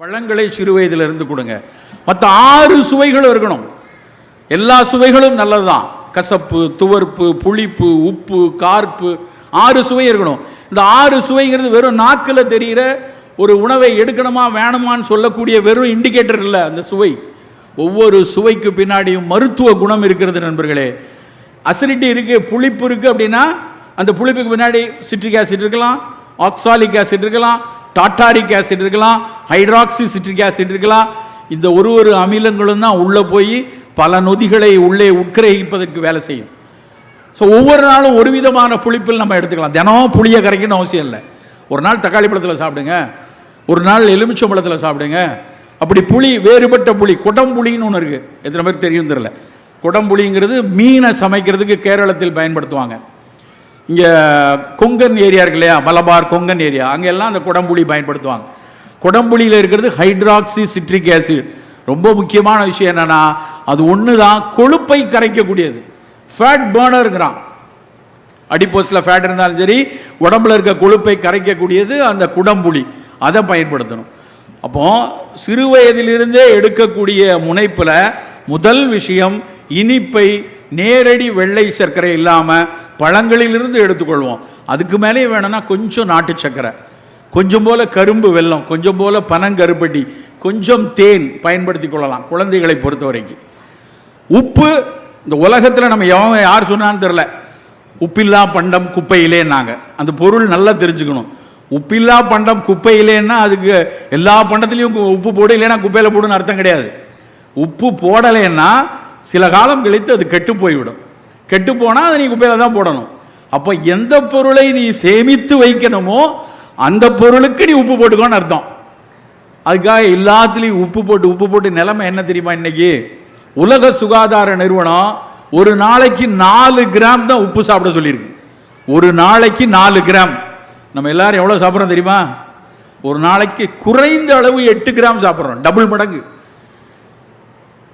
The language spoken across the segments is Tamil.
பழங்களை சிறு வயதிலிருந்து கொடுங்க. மற்ற 6 சுவைகளும் இருக்கணும். எல்லா சுவைகளும் நல்லதுதான். கசப்பு, துவர்ப்பு, புளிப்பு, உப்பு, கார்ப்பு, 6 சுவை இருக்கணும். இந்த 6 சுவைங்கிறது வெறும் நாக்கில் தெரிகிற ஒரு உணவை எடுக்கணுமா வேணுமான்னு சொல்லக்கூடிய வெறும் இண்டிகேட்டர் இல்லை. அந்த சுவை, ஒவ்வொரு சுவைக்கு பின்னாடியும் மருத்துவ குணம் இருக்கிறது நண்பர்களே. அசிடிட்டி இருக்கு, புளிப்பு இருக்கு அப்படின்னா அந்த புளிப்புக்கு பின்னாடி சிட்ரிக் ஆசிட் இருக்கலாம், ஆக்சாலிக் ஆசிட் இருக்கலாம், டாட்டாரிக் ஆசிட் இருக்கலாம், ஹைட்ராக்சி சிட்ரிக் ஆசிட் இருக்கலாம். இந்த ஒரு அமிலங்களும் தான் உள்ளே போய் பல நொதிகளை உள்ளே உட்கிரகிப்பதற்கு வேலை செய்யும். ஸோ ஒவ்வொரு நாளும் ஒரு விதமான புளிப்பில் நம்ம எடுத்துக்கலாம். தினம் புளியை கரைக்கணும்னு அவசியம் இல்லை. ஒரு நாள் தக்காளி பழத்தில் சாப்பிடுங்க, ஒரு நாள் எலுமிச்சம் பழத்தில் சாப்பிடுங்க. அப்படி புளி, வேறுபட்ட புளி, குடம்புளின்னு ஒன்று இருக்குது. எத்தனை பேருக்கு தெரியும் தெரியல. குடம்புளிங்கிறது மீனை சமைக்கிறதுக்கு கேரளத்தில் பயன்படுத்துவாங்க. இங்கே கொங்கன் ஏரியா இருக்கு இல்லையா, மலபார் கொங்கன் ஏரியா, அங்கெல்லாம் அந்த குடம்புளி பயன்படுத்துவாங்க. குடம்புளியில் இருக்கிறது ஹைட்ராக்சி சிட்ரிக் ஆசிட். ரொம்ப முக்கியமான விஷயம் என்னன்னா, அது ஒன்று தான் கொழுப்பை கரைக்கக்கூடியது. ஃபேட் பர்னருங்கிறான். அடிப்போஸில் ஃபேட் இருந்தாலும் சரி, உடம்புல இருக்க கொழுப்பை கரைக்கக்கூடியது அந்த குடம்புளி. அதை பயன்படுத்தணும். அப்போ சிறு வயதிலிருந்தே எடுக்கக்கூடிய முனைப்பில் முதல் விஷயம் இனிப்பை நேரடி வெள்ளை சர்க்கரை இல்லாமல் பழங்களிலிருந்து எடுத்துக்கொள்வோம். அதுக்கு மேலே வேணும்னா கொஞ்சம் நாட்டு சர்க்கரை, கொஞ்சம் போல கரும்பு வெல்லம், கொஞ்சம் போல பனங்கருப்பட்டி, கொஞ்சம் தேன் பயன்படுத்தி கொள்ளலாம் குழந்தைகளை பொறுத்த வரைக்கும். உப்பு, இந்த உலகத்தில் நம்ம யார் சொன்னான்னு தெரில, உப்பில்லா பண்டம் குப்பையிலேன்னாங்க. அந்த பொருள் நல்லா தெரிஞ்சுக்கணும். உப்பில்லா பண்டம் குப்பையிலேன்னா அதுக்கு எல்லா பண்டத்துலேயும் உப்பு போடு, இல்லைன்னா குப்பையில் போடுன்னு அர்த்தம் கிடையாது. உப்பு போடலைன்னா சில காலம் கழித்து அது கெட்டு போய்விடும். கெட்டு போனால் அதை நீ குப்பையில் தான் போடணும். அப்போ எந்த பொருளை நீ சேமித்து வைக்கணுமோ அந்த பொருளுக்கு நீ உப்பு போட்டுக்கோன்னு அர்த்தம். அதுக்காக எல்லாத்துலேயும் உப்பு போட்டு நிலைமை என்ன தெரியுமா? இன்னைக்கு உலக சுகாதார நிறுவனம் ஒரு நாளைக்கு 4 கிராம் தான் உப்பு சாப்பிட சொல்லியிருக்கு. ஒரு நாளைக்கு 4 கிராம். நம்ம எல்லாரும் எவ்வளோ சாப்பிட்றோம் தெரியுமா? ஒரு நாளைக்கு குறைந்த அளவு 8 கிராம் சாப்பிட்றோம், டபுள் மடங்கு.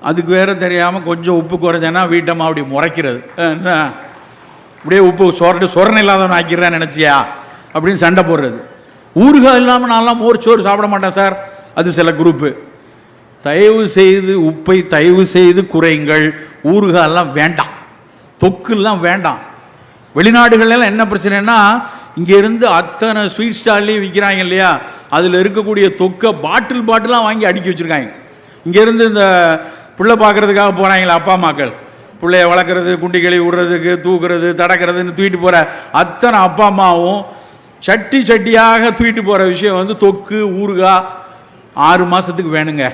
அதுக்கு வேற தெரியாமல் கொஞ்சம் உப்பு குறைஞ்சேன்னா வீட்டம்மா அப்படி முறைக்கிறது, அப்படியே உப்பு சொரணை இல்லாதவன் ஆக்கிடுறேன்னு நினச்சியா அப்படின்னு சண்டை போடுறது. ஊறுகாய் இல்லாமல் நான்லாம் மோர் சோறு சாப்பிட மாட்டேன் சார், அது சில குரூப்பு. தயவு செய்து உப்பை தயவு செய்து குறைங்கள். ஊறுகாயெல்லாம் வேண்டாம், தொக்குலாம் வேண்டாம். வெளிநாடுகள்லாம் என்ன பிரச்சனைன்னா, இங்கேருந்து அத்தனை ஸ்வீட் ஸ்டால்லையும் விற்கிறாங்க இல்லையா, அதில் இருக்கக்கூடிய தொக்கை பாட்டிலாக வாங்கி அடுக்கி வச்சுருக்காங்க. இங்கேருந்து இந்த பிள்ளை பார்க்குறதுக்காக போகிறாங்களே அப்பா அம்மாக்கள், பிள்ளைய வளர்க்குறது, குண்டி கழுவி விடுறதுக்கு, தூக்குறது, தடக்கிறதுன்னு தூக்கிட்டு போகிற அத்தனை அப்பா அம்மாவும் சட்டியாக தூக்கிட்டு போகிற விஷயம் வந்து தொக்கு ஊறுகாய் 6 மாதத்துக்கு வேணுங்க.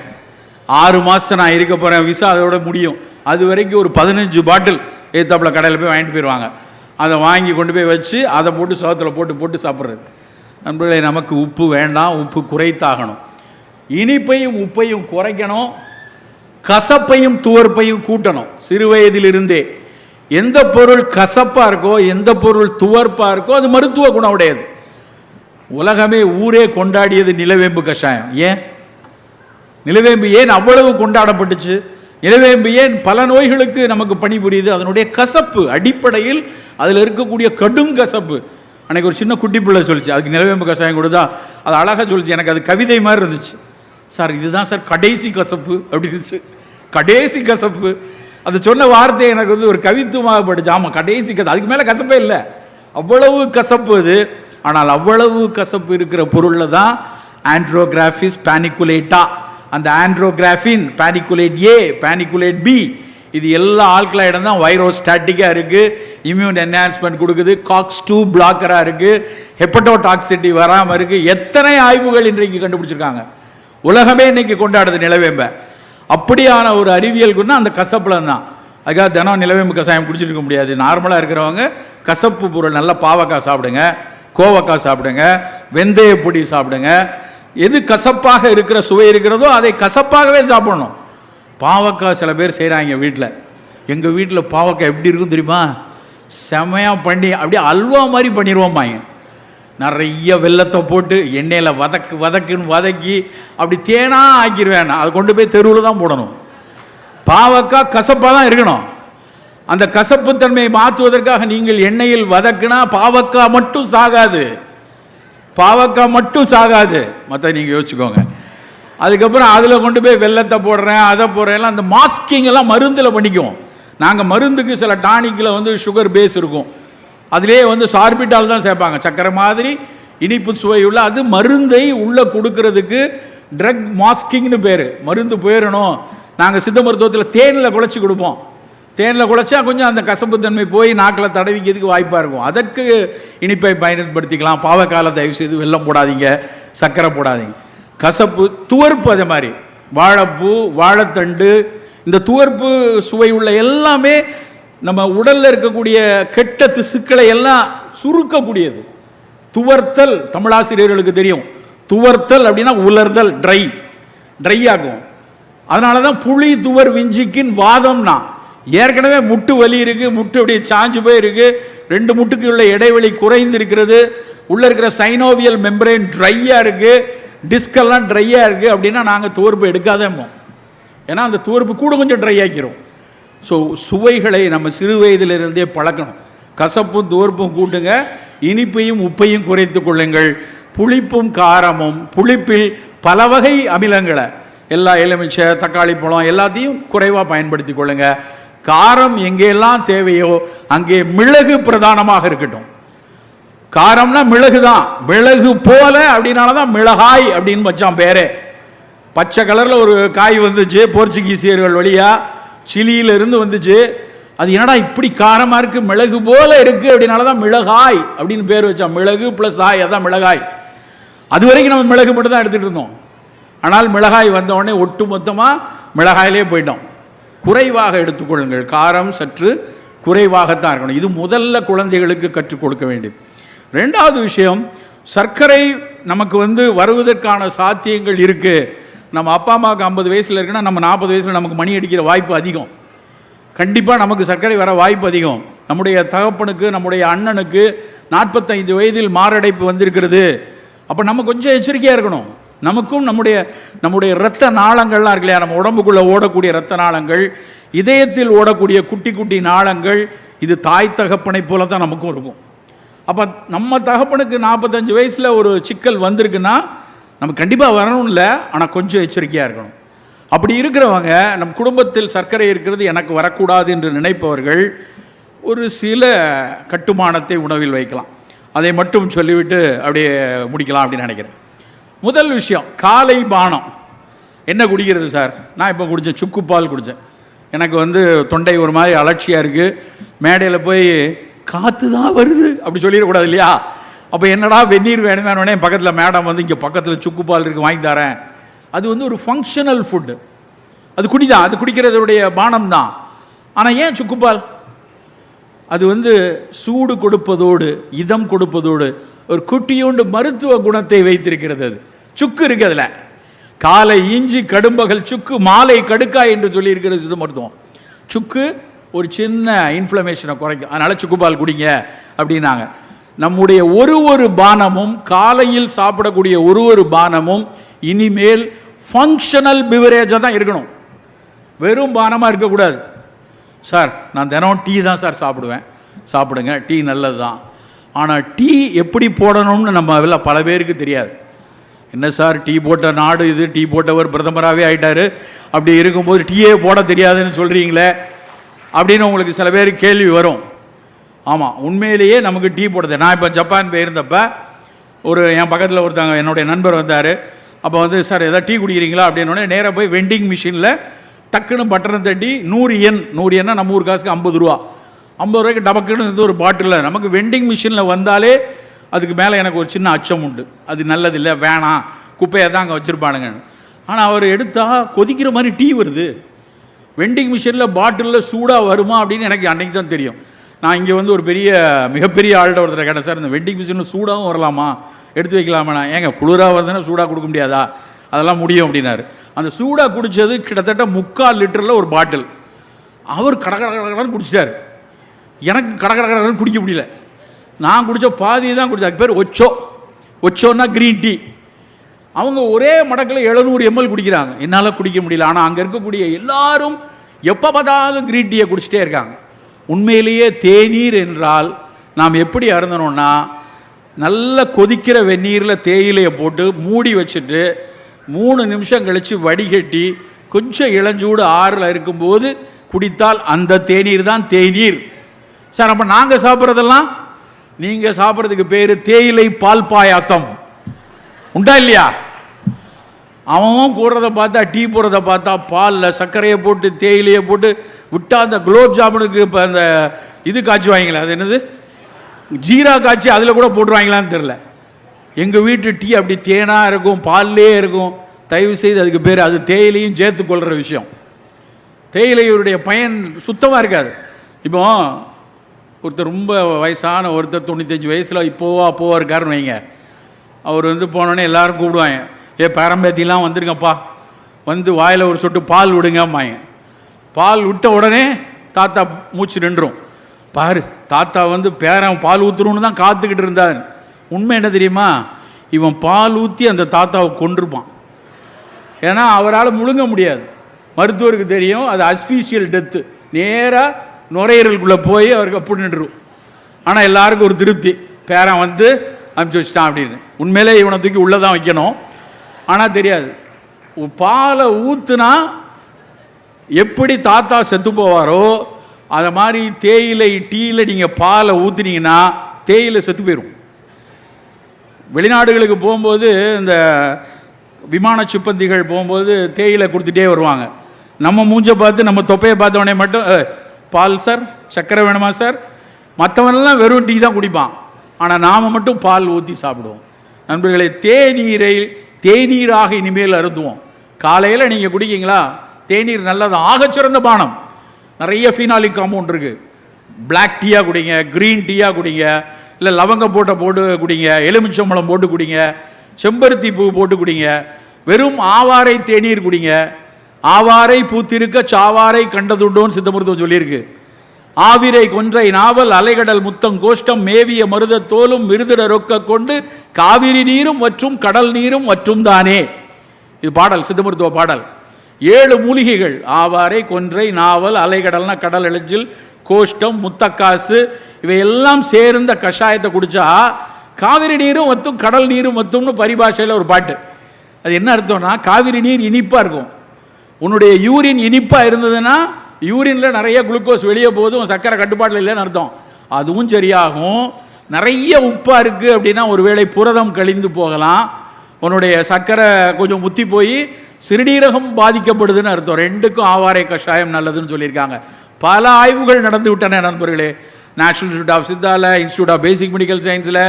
6 மாதம் நான் இருக்க போகிறேன், விசா அதோட முடியும். அது வரைக்கும் ஒரு 15 பாட்டில் ஏத்தாப்பில் கடையில் போய் வாங்கிட்டு போயிடுவாங்க. அதை வாங்கி கொண்டு போய் வச்சு அதை போட்டு சோத்தில் போட்டு சாப்பிட்றது. நண்பர்களே, நமக்கு உப்பு வேண்டாம், உப்பு குறைத்தாகணும். இனிப்பையும் உப்பையும் குறைக்கணும், கசப்பையும் துவர்ப்பையும் கூட்டணும். சிறு வயதிலிருந்தே எந்த பொருள் கசப்பாக இருக்கோ, எந்த பொருள் துவர்ப்பாக இருக்கோ அது மருத்துவ குணம் உடையது. உலகமே ஊரே கொண்டாடியது நிலவேம்பு கஷாயம். ஏன் நிலவேம்பு ஏன் அவ்வளவு கொண்டாடப்பட்டுச்சு? நிலவேம்பு ஏன் பல நோய்களுக்கு நமக்கு பணிபுரியுது? அதனுடைய கசப்பு அடிப்படையில் அதில் இருக்கக்கூடிய கடும் கசப்பு. அன்னைக்கு ஒரு சின்ன குட்டி பிள்ளை சொல்லிச்சு, அதுக்கு நிலவேம்பு கஷாயம் கொடுத்தா அது அழகாக சொல்லிச்சு. எனக்கு அது கவிதை மாதிரி இருந்துச்சு. சார் இதுதான் சார் கடைசி கசப்பு அப்படி இருந்துச்சு. கடைசி கசப்பு, அது சொன்ன வார்த்தை எனக்கு வந்து ஒரு கவித்துவமாக பட்டுச்சு. ஆமாம், கடைசி கசப்பு, அதுக்கு மேலே கசப்பே இல்லை, அவ்வளவு கசப்பு அது. ஆனால் அவ்வளவு கசப்பு இருக்கிற பொருளில் தான் ஆண்ட்ரோகிராஃபிஸ் பானிகுலேட்டா, அந்த ஆண்ட்ரோகிராஃபின், பானிகுலேட் ஏ, பானிகுலேட் பி, இது எல்லா ஆல்கலாய்டும் தான் வைரோஸ்டாட்டிக்காக இருக்குது, இம்யூன் என்ஹான்ஸ்மெண்ட் கொடுக்குது, காக்ஸ்2 பிளாக்கராக இருக்குது, ஹெப்படோடாக்சிட்டி வராமல் இருக்குது. எத்தனை ஆய்வுகள் இன்றைக்கு கண்டுபிடிச்சிருக்காங்க. உலகமே இன்னைக்கு கொண்டாடுது நிலவேம்பை. அப்படியான ஒரு அறிவியல் குணம் அந்த கசப்புல தான். அதுக்காக தினம் நிலவேம்பு கஷாயம் குடிச்சிட்டு இருக்க முடியாது. நார்மலாக இருக்கிறவங்க கசப்பு பொருள், நல்லா பாவக்காய் சாப்பிடுங்க, கோவக்காய் சாப்பிடுங்க, வெந்தய பொடி சாப்பிடுங்க. எது கசப்பாக இருக்கிற சுவை இருக்கிறதோ அதை கசப்பாகவே சாப்பிடணும். பாவக்காய் சில பேர் செய்கிறாங்க வீட்டில். எங்கள் வீட்டில் பாவக்காய் எப்படி இருக்கும் தெரியுமா? செமையாக பண்ணி அப்படியே அல்வா மாதிரி பண்ணிடுவோம்பாங்க. நிறைய வெல்லத்தை போட்டு எண்ணெயில் வதக்குன்னு வதக்கி அப்படி தேனாக ஆக்கிடுவேன். அதை கொண்டு போய் தெருவில் தான் போடணும். பாவக்காய் கசப்பாக தான் இருக்கணும். அந்த கசப்புத்தன்மையை மாற்றுவதற்காக நீங்கள் எண்ணெயில் வதக்குனா பாவக்காய் மட்டும் சாகாது, பாவக்காய் மட்டும் சாகாது, மற்ற நீங்கள் யோசிச்சுக்கோங்க. அதுக்கப்புறம் அதில் கொண்டு போய் வெள்ளத்தை போடுறேன், அதை போடுறேன். அந்த மாஸ்கிங் எல்லாம் மருந்தில் பண்ணிக்குவோம். நாங்கள் மருந்துக்கு சில டானிக்கில் வந்து சுகர் பேஸ் இருக்கும், அதிலே வந்து சார்பிட்டால் தான் சேர்ப்பாங்க, சக்கரை மாதிரி இனிப்பு சுவை உள்ள. அது மருந்தை உள்ளே கொடுக்கறதுக்கு ட்ரக் மாஸ்கிங்னு பேர். மருந்து போயிடணும். நாங்கள் சித்த மருத்துவத்தில் தேனில் குழச்சி கொடுப்போம். தேனில் குழச்சா கொஞ்சம் அந்த கசப்பு தன்மை போய் நாக்கில் தடவிக்கிறதுக்கு வாய்ப்பாக இருக்கும். அதற்கு இனிப்பை பயன்படுத்திக்கலாம். பாவக்கால தயவு செய்து வெல்லம் போடாதீங்க, சர்க்கரை போடாதீங்க. கசப்பு துவர்ப்பு, அதே மாதிரி வாழைப்பூ, வாழைத்தண்டு, இந்த துவர்ப்பு சுவை உள்ள எல்லாமே நம்ம உடலில் இருக்கக்கூடிய கெட்ட திசுக்களை எல்லாம் சுருக்கக்கூடியது. துவர்த்தல் தமிழாசிரியர்களுக்கு தெரியும். துவர்த்தல் அப்படின்னா உலர்தல், ட்ரை ஆகும். அதனால தான் புளி துவர் விஞ்சிக்கின் வாதம்னா, ஏற்கனவே முட்டு வலி இருக்கு, முட்டு அப்படியே சாஞ்சு போய் இருக்கு, 2 முட்டுக்கு உள்ள இடைவெளி குறைந்து இருக்கிறது, உள்ள இருக்கிற சைனோவியல் மெம்பரேன் ட்ரையா இருக்கு, டிஸ்கெல்லாம் ட்ரையா இருக்கு அப்படின்னா நாங்கள் துவர்ப்பு எடுக்காதேமோ. ஏன்னா அந்த துவர்ப்பு கூட கொஞ்சம் ட்ரை ஆக்கிரும். ஸோ சுவைகளை நம்ம சிறு வயதிலிருந்தே பழக்கணும். கசப்பும் துவர்ப்பும் கூட்டுங்க, இனிப்பையும் உப்பையும் குறைத்து கொள்ளுங்கள். புளிப்பும் காரமும், புளிப்பில் பல வகை அமிலங்களை, எல்லா எலுமிச்சை, தக்காளி பழம் எல்லாத்தையும் குறைவாக பயன்படுத்தி கொள்ளுங்க. காரம் எங்கெல்லாம் தேவையோ அங்கே மிளகு பிரதானமாக இருக்கட்டும். காரம்னா மிளகு தான், மிளகு போல அப்படின்னால தான் மிளகாய் அப்படின்னு வச்சான் பேரே. பச்சை கலரில் ஒரு காய் வந்துச்சு, போர்ச்சுகீசியர்கள் வழியா சிலியிலிருந்து வந்துச்சு. அது என்னடா இப்படி காரமாக இருக்கு, மிளகு போல இருக்கு அப்படின்னால தான் மிளகாய் அப்படின்னு பேர் வச்சான். மிளகு ப்ளஸ் ஆய், அதான் மிளகாய். அது வரைக்கும் நம்ம மிளகு மட்டும் தான் எடுத்துகிட்டு இருந்தோம். ஆனால் மிளகாய் வந்த உடனே ஒட்டு மொத்தமாக மிளகாயிலே போயிட்டோம். குறைவாக எடுத்துக்கொள்ளுங்கள், காரம் சற்று குறைவாகத்தான் இருக்கணும். இது முதல்ல குழந்தைகளுக்கு கற்றுக் கொடுக்க வேண்டியது. 2வது விஷயம், சர்க்கரை நமக்கு வந்து வருவதற்கான சாத்தியங்கள் இருக்கு. நம்ம அப்பா அம்மாவுக்கு 50 வயசில் இருக்குன்னா நம்ம 40 வயசில் நமக்கு மணி அடிக்கிற வாய்ப்பு அதிகம். கண்டிப்பாக நமக்கு சர்க்கரை வர வாய்ப்பு அதிகம். நம்முடைய தகப்பனுக்கு, நம்முடைய அண்ணனுக்கு 45 வயதில் மாரடைப்பு வந்திருக்கிறது. அப்போ நம்ம கொஞ்சம் எச்சரிக்கையாக இருக்கணும். நமக்கும் நம்முடைய இரத்த நாளங்கள்லாம் இருக்கு இல்லையா, நம்ம உடம்புக்குள்ளே ஓடக்கூடிய இரத்த நாளங்கள், இதயத்தில் ஓடக்கூடிய குட்டி குட்டி நாளங்கள், இது தாய் தகப்பனை போல தான் நமக்கும் இருக்கும். அப்போ நம்ம தகப்பனுக்கு 45 வயசில் ஒரு சிக்கல் வந்திருக்குன்னா நம்ம கண்டிப்பாக வரணும் இல்லை, ஆனால் கொஞ்சம் எச்சரிக்கையாக இருக்கணும். அப்படி இருக்கிறவங்க, நம் குடும்பத்தில் சர்க்கரை இருக்கிறது எனக்கு வரக்கூடாது என்று நினைப்பவர்கள் ஒரு சில கட்டுமானத்தை உணவில் வைக்கலாம். அதை மட்டும் சொல்லிவிட்டு அப்படியே முடிக்கலாம் அப்படின்னு நினைக்கிறேன். முதல் விஷயம், காலை பானம். என்ன குடிக்கிறது சார்? நான் இப்போ குடித்தேன், சுக்கு பால் குடித்தேன். எனக்கு வந்து தொண்டை ஒரு மாதிரி அலட்சியாக இருக்குது. மேடையில் போய் காற்று தான் வருது அப்படி சொல்லிடக்கூடாது இல்லையா? அப்போ என்னடா வெந்நீர் வேணுமே, பக்கத்தில் மேடம் வந்து இங்கே பக்கத்தில் சுக்கு பால் இருக்குது வாங்கி தரேன். அது வந்து ஒரு ஃபங்க்ஷனல் ஃபுட்டு, அது குடிதான், அது குடிக்கிறதுடைய பானம் தான். ஆனால் ஏன் சுக்குப்பால்? அது வந்து சூடு கொடுப்பதோடு இதம் கொடுப்பதோடு ஒரு குட்டியோண்டு மருத்துவ குணத்தை வைத்திருக்கிறது. அது சுக்கு இருக்கு அதில். காலை இஞ்சி, கடும்பகல் சுக்கு, மாலை கடுக்காய் என்று சொல்லி இருக்கிறது சித்த மருத்துவம். சுக்கு ஒரு சின்ன இன்ஃப்ளமேஷனை குறைக்கும், அதனால் சுக்குப்பால் குடிங்க அப்படின்னாங்க. நம்முடைய ஒரு பானமும், காலையில் சாப்பிடக்கூடிய ஒரு பானமும் இனிமேல் ஃபங்க்ஷனல் பிவரேஜாக தான் இருக்கணும். வெறும் பானமாக இருக்கக்கூடாது. சார் நான் தினம் டீ தான் சார் சாப்பிடுவேன். சாப்பிடுங்க, டீ நல்லது தான். ஆனால் டீ எப்படி போடணும்னு நம்ம பல பேருக்கு தெரியாது. என்ன சார் டீ போட்ட நாடு இது, டீ போட்டவர் பிரதமராகவே ஆகிட்டார், அப்படி இருக்கும்போது டீயே போட தெரியாதுன்னு சொல்கிறீங்களே அப்படின்னு உங்களுக்கு சில பேர் கேள்வி வரும். ஆமாம், உண்மையிலேயே நமக்கு டீ போடுறது. நான் இப்போ ஜப்பான் போயிருந்தப்போ என் பக்கத்தில் ஒருத்தவங்க என்னுடைய நண்பர் வந்தார். அப்போ வந்து சார் எதாவது டீ குடிக்கிறீங்களா அப்படின்னோடனே நேராக போய் வெண்டிங் மிஷினில் டக்குன்னு பட்டனை தட்டி 100 yen, 100 yen நம்ம ஊர் காசுக்கு 50 ரூபா, 50 ரூபாய்க்கு டபக்குன்னு இது ஒரு பாட்டில். நமக்கு வெண்டிங் மிஷினில் வந்தாலே அதுக்கு மேலே எனக்கு ஒரு சின்ன அச்சம் உண்டு, அது நல்லதில்லை, வேணாம், குப்பையை தான் அங்கே வச்சுருப்பானுங்க. ஆனால் அவர் எடுத்தால் கொதிக்கிற மாதிரி டீ வருது. வெண்டிங் மிஷினில் பாட்டிலில் சூடாக வருமா அப்படின்னு எனக்கு அன்றைக்கி தான் தெரியும். நான் இங்கே வந்து ஒரு மிகப்பெரிய ஆள்கிட்ட ஒருத்தர் கேட்டேன், சார் இந்த வெண்டிங் மிஷினில் சூடாகவும் வரலாமா, எடுத்து வைக்கலாமா? ஏங்க குளிராக வருதுன்னா சூடாக கொடுக்க முடியாதா? அதெல்லாம் முடியும் அப்படின்னாரு. அந்த சூடாக குடித்தது கிட்டத்தட்ட 3/4 லிட்டரில் ஒரு பாட்டில். அவர் கடற்கடன்னு குடிச்சிட்டார். எனக்கு கடற்கடன்னு குடிக்க முடியல. நான் குடித்த பாதி தான் குடித்தேன். அதுக்கு பேர் ஒச்சோன்னா க்ரீன் டீ. அவங்க ஒரே மடக்கில் 700 ml குடிக்கிறாங்க. என்னால் குடிக்க முடியல. ஆனால் அங்கே இருக்கக்கூடிய எல்லாரும் எப்போ பார்த்தாலும் க்ரீன் டீயை குடிச்சிட்டே இருக்காங்க. உண்மையிலேயே தேநீர் என்றால் நாம் எப்படி அருந்தணும்னா, நல்ல கொதிக்கிற வெந்நீரில் தேயிலையை போட்டு மூடி வச்சுட்டு 3 நிமிஷம் கழித்து வடிகட்டி கொஞ்சம் இளஞ்சூடு ஆறில் இருக்கும்போது குடித்தால் அந்த தேநீர் தான் தேநீர். சார் அப்போ நாங்கள் சாப்பிட்றதெல்லாம், நீங்கள் சாப்பிட்றதுக்கு பேர் தேயிலை பால் பாயாசம். உண்டா இல்லையா? அவன் கூடுறத பார்த்தா, டீ போடுறத பார்த்தா, பாலில் சர்க்கரையை போட்டு தேயிலையை போட்டு விட்டா அந்த குலோப் ஜாமுனுக்கு இப்போ அந்த இது காய்ச்சுவாங்களே, அது என்னது, ஜீரா காய்ச்சி அதில் கூட போட்டுருவாங்களான்னு தெரில. எங்கள் வீட்டு டீ அப்படி தேனாக இருக்கும், பால்லே இருக்கும். தயவு செய்து அதுக்கு பேர், அது தேயிலையும் சேர்த்து கொள்கிற விஷயம். தேயிலையுடைய பயன் சுத்தமாக இருக்காது. இப்போ ஒருத்தர் ரொம்ப வயசான ஒருத்தர் 95 வயசில் அப்போவா இருக்காருன்னு வைங்க. அவர் வந்து போனோடனே எல்லோரும் கூப்பிடுவாங்க, பேரம்பேத்திலாம் வந்துருங்கப்பா, வந்து வாயில் ஒரு சொட்டு பால் விடுங்கம்மாங்க. பால் விட்ட உடனே தாத்தா மூச்சு நின்றும். பாரு, தாத்தா வந்து பேரன் பால் ஊற்றுறோன்னு தான் காத்துக்கிட்டு இருந்தார். உண்மை என்ன தெரியுமா? இவன் பால் ஊற்றி அந்த தாத்தாவை கொண்டிருப்பான். ஏன்னா அவரால் முழுங்க முடியாது. மருத்துவருக்கு தெரியும் அது அஸ்பீஷியல் டெத்து, நேராக நுரையீரலுக்குள்ளே போய் அவருக்கு அப்படி நின்றுடும். ஆனால் எல்லாருக்கும் ஒரு திருப்தி, பேரன் வந்து அனுப்பிச்சி வச்சிட்டான் அப்படின்னு. உண்மையிலே இவனை தூக்கி உள்ளே தான் வைக்கணும். ஆனால் தெரியாது, பாலை ஊற்றுனா எப்படி தாத்தா செத்து போவாரோ அதை மாதிரி தேயிலை டீயில் நீங்கள் பாலை ஊற்றுனீங்கன்னா தேயிலை செத்து போயிடும். வெளிநாடுகளுக்கு போகும்போது இந்த விமான சிப்பந்திகள் போகும்போது தேயிலை கொடுத்துட்டே வருவாங்க. நம்ம மூஞ்சை பார்த்து நம்ம தொப்பையை பார்த்தவனே மட்டும் பால் சார், சர்க்கரை வேணுமா சார், மற்றவனெல்லாம் வெறும் டீ தான் குடிப்பான். ஆனால் நாம் மட்டும் பால் ஊற்றி சாப்பிடுவோம். நண்பர்களே, தேநீராக இனிமேல் அருந்துவோம். காலையில் நீங்கள் குடிக்கிங்களா, தேநீர் நல்லது, ஆகச்சிறந்த பானம். நிறைய ஃபீனாலிக் காம்பவுண்ட் இருக்குது. பிளாக் டீயாக குடிங்க, க்ரீன் டீயாக குடிங்க, இல்லை லவங்க போட்டு குடிங்க, எலுமிச்சம்பழம் போட்டு குடிங்க, செம்பருத்தி பூ போட்டு குடிங்க, வெறும் ஆவாரை தேநீர் குடிங்க. ஆவாரை பூத்திருக்க சாவாரை கண்டதுண்டோன்னு சித்த மருத்துவம் சொல்லியிருக்கு. ஆவிரை கொன்றை நாவல் அலைகடல் முத்தம் கோஷ்டம் மேவிய மருத தோலும் மிருதிட ரொக்க கொண்டு காவிரி நீரும் மற்றும் கடல் நீரும் மற்றும் தானே. இது பாடல், சித்த மருத்துவ பாடல். 7 மூலிகைகள், ஆவாரை கொன்றை நாவல் அலைகடல்னா கடல் எழிஞ்சில் கோஷ்டம் முத்தக்காசு, இவையெல்லாம் சேர்ந்த கஷாயத்தை குடிச்சா காவிரி நீரும் வத்தும் கடல் நீரும் வத்தும்னு பரிபாஷையில் ஒரு பாட்டு. அது என்ன அர்த்தம்னா, காவிரி நீர் இனிப்பாக இருக்கும். உன்னுடைய யூரின் இனிப்பாக இருந்ததுன்னா யூரினில் நிறைய குளுக்கோஸ் வெளியே போதும், சர்க்கரை கட்டுப்பாட்டில் இல்லைன்னு அர்த்தம். அதுவும் சரியாகும். நிறைய உப்பாக இருக்குது அப்படின்னா ஒருவேளை புரதம் கழிந்து போகலாம், உன்னுடைய சர்க்கரை கொஞ்சம் முத்தி போய் சிறுநீரகம் பாதிக்கப்படுதுன்னு அர்த்தம். 2க்கும் ஆவாரை கஷாயம் நல்லதுன்னு சொல்லியிருக்காங்க. பல ஆய்வுகள் நடந்து விட்டன நண்பர்களே. நேஷனல் இன்ஸ்டியூட் ஆஃப் சித்தால, இன்ஸ்டியூட் ஆஃப் பேசிக் மெடிக்கல் சயின்ஸில்,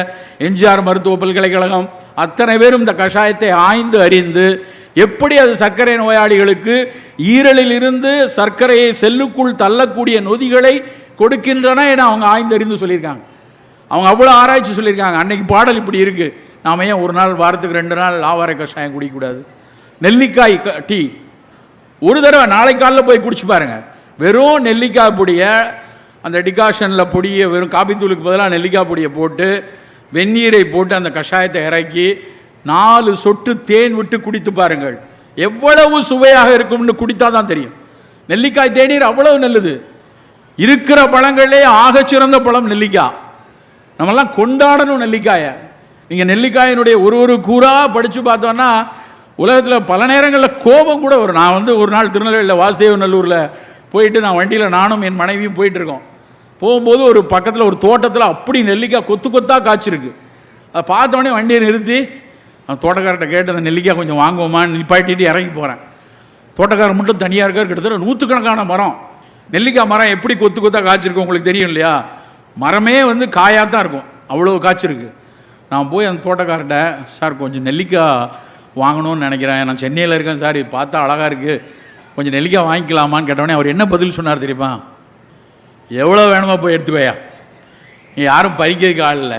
எம்ஜிஆர் மருத்துவ பல்கலைக்கழகம், அத்தனை பேரும் இந்த கஷாயத்தை ஆய்ந்து அறிந்து எப்படி அது சர்க்கரை நோயாளிகளுக்கு ஈரலில் இருந்து சர்க்கரையை செல்லுக்குள் தள்ளக்கூடிய நொதிகளை கொடுக்கின்றன என அவங்க ஆய்ந்தறிந்து சொல்லியிருக்காங்க. அவங்க அவ்வளோ ஆராய்ச்சி சொல்லியிருக்காங்க. அன்னைக்கு பாடல் இப்படி இருக்குது, நாம் ஏன் ஒரு நாள் வாரத்துக்கு 2 நாள் ஆவாரை கஷாயம் குடிக்கக்கூடாது? நெல்லிக்காய் டீ ஒரு தடவை நாளை காலையில் போய் குடிச்சு பாருங்க. வெறும் நெல்லிக்காய் பொடியை அந்த டிகாஷனில் பொடியை, வெறும் காபித்தூளுக்கு பதிலாக நெல்லிக்காய் பொடியை போட்டு வெந்நீரை போட்டு அந்த கஷாயத்தை இறக்கி 4 சொட்டு தேன் விட்டு குடித்து பாருங்கள். எவ்வளவு சுவையாக இருக்கும்னு குடித்தா தான் தெரியும். நெல்லிக்காய் தேநீர் அவ்வளவு நல்லது. இருக்கிற பழங்களே ஆகச்சிறந்த பழம் நெல்லிக்காய். நம்மெல்லாம் கொண்டாடணும் நெல்லிக்காயை. நீங்கள் நெல்லிக்காயினுடைய ஒரு கூறாக படித்து பார்த்தோன்னா உலகத்தில் பல நேரங்களில் கோபம் கூட வரும். நான் வந்து ஒரு நாள் திருநெல்வேலியில் வாசுதேவ நல்லூரில் போயிட்டு, நான் வண்டியில் நானும் என் மனைவியும் போயிட்டுருக்கோம். போகும்போது ஒரு பக்கத்தில் ஒரு தோட்டத்தில் அப்படி நெல்லிக்காய் கொத்து கொத்தாக காய்ச்சிருக்கு. அதை பார்த்தோடனே வண்டியை நிறுத்தி நான் தோட்டக்காரர்கிட்ட கேட்டு அந்த நெல்லிக்காய் கொஞ்சம் வாங்குவோமான்னு நிப்பாட்டிட்டு இறங்கி போகிறேன். தோட்டக்காரர் மட்டும் தனியாக இருக்கார். கிட்டத்தட்ட 100கணக்கான மரம், நெல்லிக்காய் மரம் எப்படி கொத்து கொத்தாக காய்ச்சிருக்கு உங்களுக்கு தெரியும் இல்லையா? மரமே வந்து காயாக தான் இருக்கும், அவ்வளோ காய்ச்சிருக்கு. நான் போய் அந்த தோட்டக்காரர்கிட்ட, சார் கொஞ்சம் நெல்லிக்காய் வாங்கணும்னு நினைக்கிறேன், நான் சென்னையில் இருக்கேன் சார், இது பார்த்தா அழகாக இருக்குது, கொஞ்சம் நெல்லிக்காய் வாங்கிக்கலாமான்னு கேட்டவொடனே அவர் என்ன பதில் சொன்னார் தெரியுமா? எவ்வளோ வேணுமா போய் எடுத்துக்கோயா, யாரும் பறிக்கிறதுக்கு ஆள் இல்லை.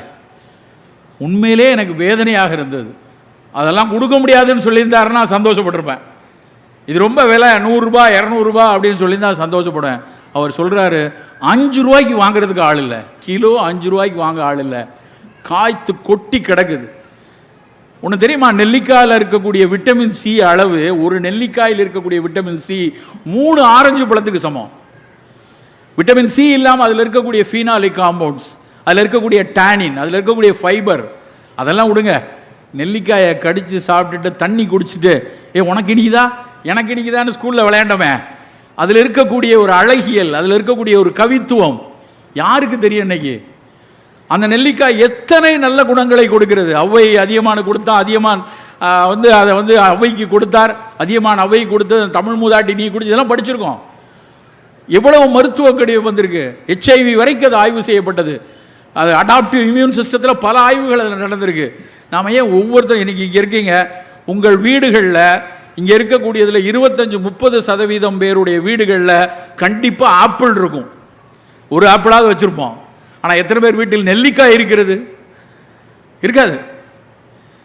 உண்மையிலே எனக்கு வேதனையாக இருந்தது. அதெல்லாம் கொடுக்க முடியாதுன்னு சொல்லியிருந்தாருன்னா சந்தோஷப்பட்டிருப்பேன். இது ரொம்ப விலை, 100 ரூபா 200 ரூபா அப்படின்னு சொல்லியிருந்தா சந்தோஷப்படுவேன். அவர் சொல்கிறாரு, 5 ரூபாய்க்கு வாங்குறதுக்கு ஆள் இல்லை, கிலோ 5 ரூபாய்க்கு வாங்க ஆள் இல்லை, காய்த்து கொட்டி கிடக்குது. ஒன்று தெரியுமா, நெல்லிக்காயில் இருக்கக்கூடிய விட்டமின் சி அளவு, ஒரு நெல்லிக்காயில் இருக்கக்கூடிய விட்டமின் சி 3 ஆரஞ்சு பழத்துக்கு சமம். விட்டமின் சி இல்லாமல் அதில் இருக்கக்கூடிய ஃபீனாலிக் காம்பவுண்ட்ஸ், அதில் இருக்கக்கூடிய டேனின், அதில் இருக்கக்கூடிய ஃபைபர், அதெல்லாம் விடுங்க. நெல்லிக்காயை கடித்து சாப்பிட்டுட்டு தண்ணி குடிச்சிட்டு உனக்கு இனிக்குதா எனக்கு இனிக்குதான்னு ஸ்கூலில் விளையாண்டோமே, அதில் இருக்கக்கூடிய ஒரு அழகியல், அதில் இருக்கக்கூடிய ஒரு கவித்துவம் யாருக்கு தெரியும்? இன்னைக்கு அந்த நெல்லிக்காய் எத்தனை நல்ல குணங்களை கொடுக்கிறது. ஔவை அதியமான் கொடுத்தா, அதியமான் அதை ஔவைக்கு கொடுத்தார், அதியமான் ஔவை கொடுத்து தமிழ் மூதாட்டி நீ குடிச்சு, இதெல்லாம் படிச்சிருக்கோம். எவ்வளவு மருத்துவ கடிவு வந்திருக்கு. HIV வரைக்கும் அது ஆய்வு செய்யப்பட்டது. அது அடாப்டிவ் இம்யூன் சிஸ்டத்தில் பல ஆய்வுகள் அதில் நடந்திருக்கு. நாம் ஏன் ஒவ்வொருத்தரும் இன்றைக்கி இங்கே இருக்கீங்க, உங்கள் வீடுகளில் இங்கே இருக்கக்கூடியதில் 25-30% பேருடைய வீடுகளில் கண்டிப்பாக ஆப்பிள் இருக்கும். ஒரு ஆப்பிளாவது வச்சுருப்போம். ஆனால் எத்தனை பேர் வீட்டில் நெல்லிக்காய் இருக்கிறது? இருக்காது.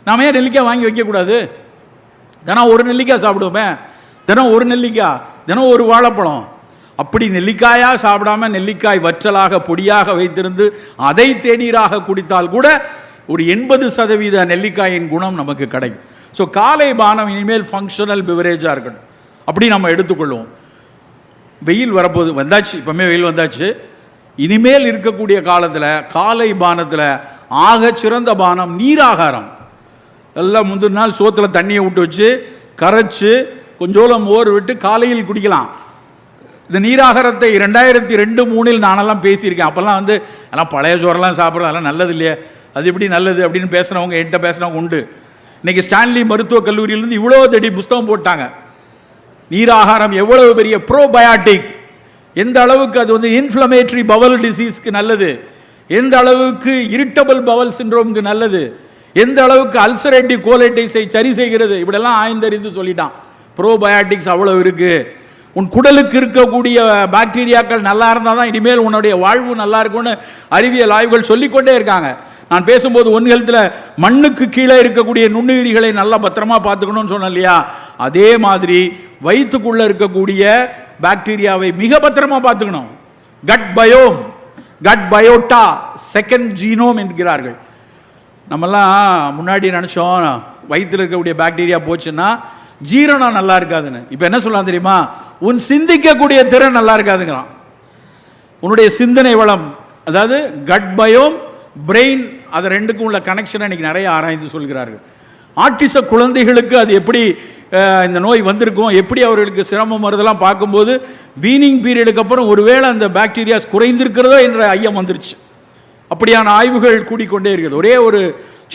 நாம் ஏன் நெல்லிக்காய் வாங்கி வைக்கக்கூடாது? தினம் ஒரு நெல்லிக்காய் சாப்பிடுவோமே, தினம் ஒரு நெல்லிக்காய், தினம் ஒரு வாழைப்பழம். அப்படி நெல்லிக்காயாக சாப்பிடாம நெல்லிக்காய் வற்றலாக பொடியாக வைத்திருந்து அதை தேநீராக குடித்தால் கூட ஒரு 80% நெல்லிக்காயின் குணம் நமக்கு கிடைக்கும். ஸோ காலை பானம் இனிமேல் ஃபங்க்ஷனல் பிவரேஜாக இருக்கணும். அப்படி நம்ம எடுத்துக்கொள்வோம். வெயில் வரப்போது, வந்தாச்சு, இப்போமே வெயில் வந்தாச்சு. இனிமேல் இருக்கக்கூடிய காலத்தில் காலை பானத்தில் ஆக சிறந்த பானம் நீராகாரம். எல்லாம் முந்தின நாள் சோத்தில் தண்ணியை விட்டு வச்சு கரைச்சி கொஞ்சோளம் மோர் விட்டு காலையில் குடிக்கலாம். இந்த நீராகாரத்தை 2002-03 நானெல்லாம் பேசியிருக்கேன். அப்போல்லாம் எல்லாம் பழைய சோறெல்லாம் சாப்பிட்றது அதெல்லாம் நல்லது இல்லையே, அது எப்படி நல்லது அப்படின்னு பேசுகிறவங்க என்கிட்ட பேசுகிறவங்க உண்டு. இன்றைக்கி ஸ்டான்லி மருத்துவக் கல்லூரியிலேருந்து இவ்வளோ தடி புஸ்தகம் போட்டாங்க. நீராகாரம் எவ்வளவு பெரிய ப்ரோபயாட்டிக், எந்த அளவுக்கு அது இன்ஃப்ளமேட்டரி பவல் டிசீஸ்க்கு நல்லது, எந்த அளவுக்கு இரிட்டபிள் பவல் சிண்ட்ரோம்க்கு நல்லது, எந்த அளவுக்கு அல்சரேட்டிவ் கோலைட்டிஸை சரி செய்கிறது, இப்படியெல்லாம் ஆய்ந்தறிந்து சொல்லிட்டான். ப்ரோபயாட்டிக்ஸ் அவ்வளவு இருக்கு. உன் குடலுக்கு இருக்கக்கூடிய பாக்டீரியாக்கள் நல்லா இருந்தால் தான் இனிமேல் உன்னுடைய வாழ்வு நல்லா இருக்கும்னு அறிவியல் ஆய்வுகள் சொல்லிக்கொண்டே இருக்காங்க. நான் பேசும்போது ஒன் ஹெல்த்தில் மண்ணுக்கு கீழே இருக்கக்கூடிய நுண்ணுயிரிகளை நல்லா பத்திரமா பார்த்துக்கணும்னு சொன்னேன் இல்லையா? அதே மாதிரி வயிற்றுக்குள்ளே இருக்கக்கூடிய பாக்டீரியாவை மிக பத்திரமா பார்த்துக்கணும். Cut biome, cut biota, second genome என்கிறார்கள். நம்மெல்லாம் முன்னாடி நினச்சோம் வயிற்றில் இருக்கக்கூடிய பாக்டீரியா போச்சுன்னா ஜீரணம் நல்லா இருக்காதுன்னு. இப்போ என்ன சொல்லலாம் தெரியுமா? உன் சிந்திக்கக்கூடிய திறன் நல்லா இருக்காதுங்கிறான். உன்னுடைய சிந்தனை வளம், அதாவது கட் பயோம், பிரெயின், அது ரெண்டுக்கும் உள்ள கனெக்ஷனை இன்னைக்கு நிறைய ஆராய்ந்து சொல்கிறார்கள். ஆட்டிச குழந்தைகளுக்கு அது எப்படி இந்த நோய் வந்திருக்கும், எப்படி அவர்களுக்கு சிரமம் வருதெல்லாம் பார்க்கும்போது வீனிங் பீரியடுக்கு அப்புறம் ஒருவேளை அந்த பாக்டீரியாஸ் குறைந்திருக்கிறதோ என்ற ஐயம் வந்துருச்சு. அப்படியான ஆய்வுகள் கூடிக்கொண்டே இருக்குது. ஒரே ஒரு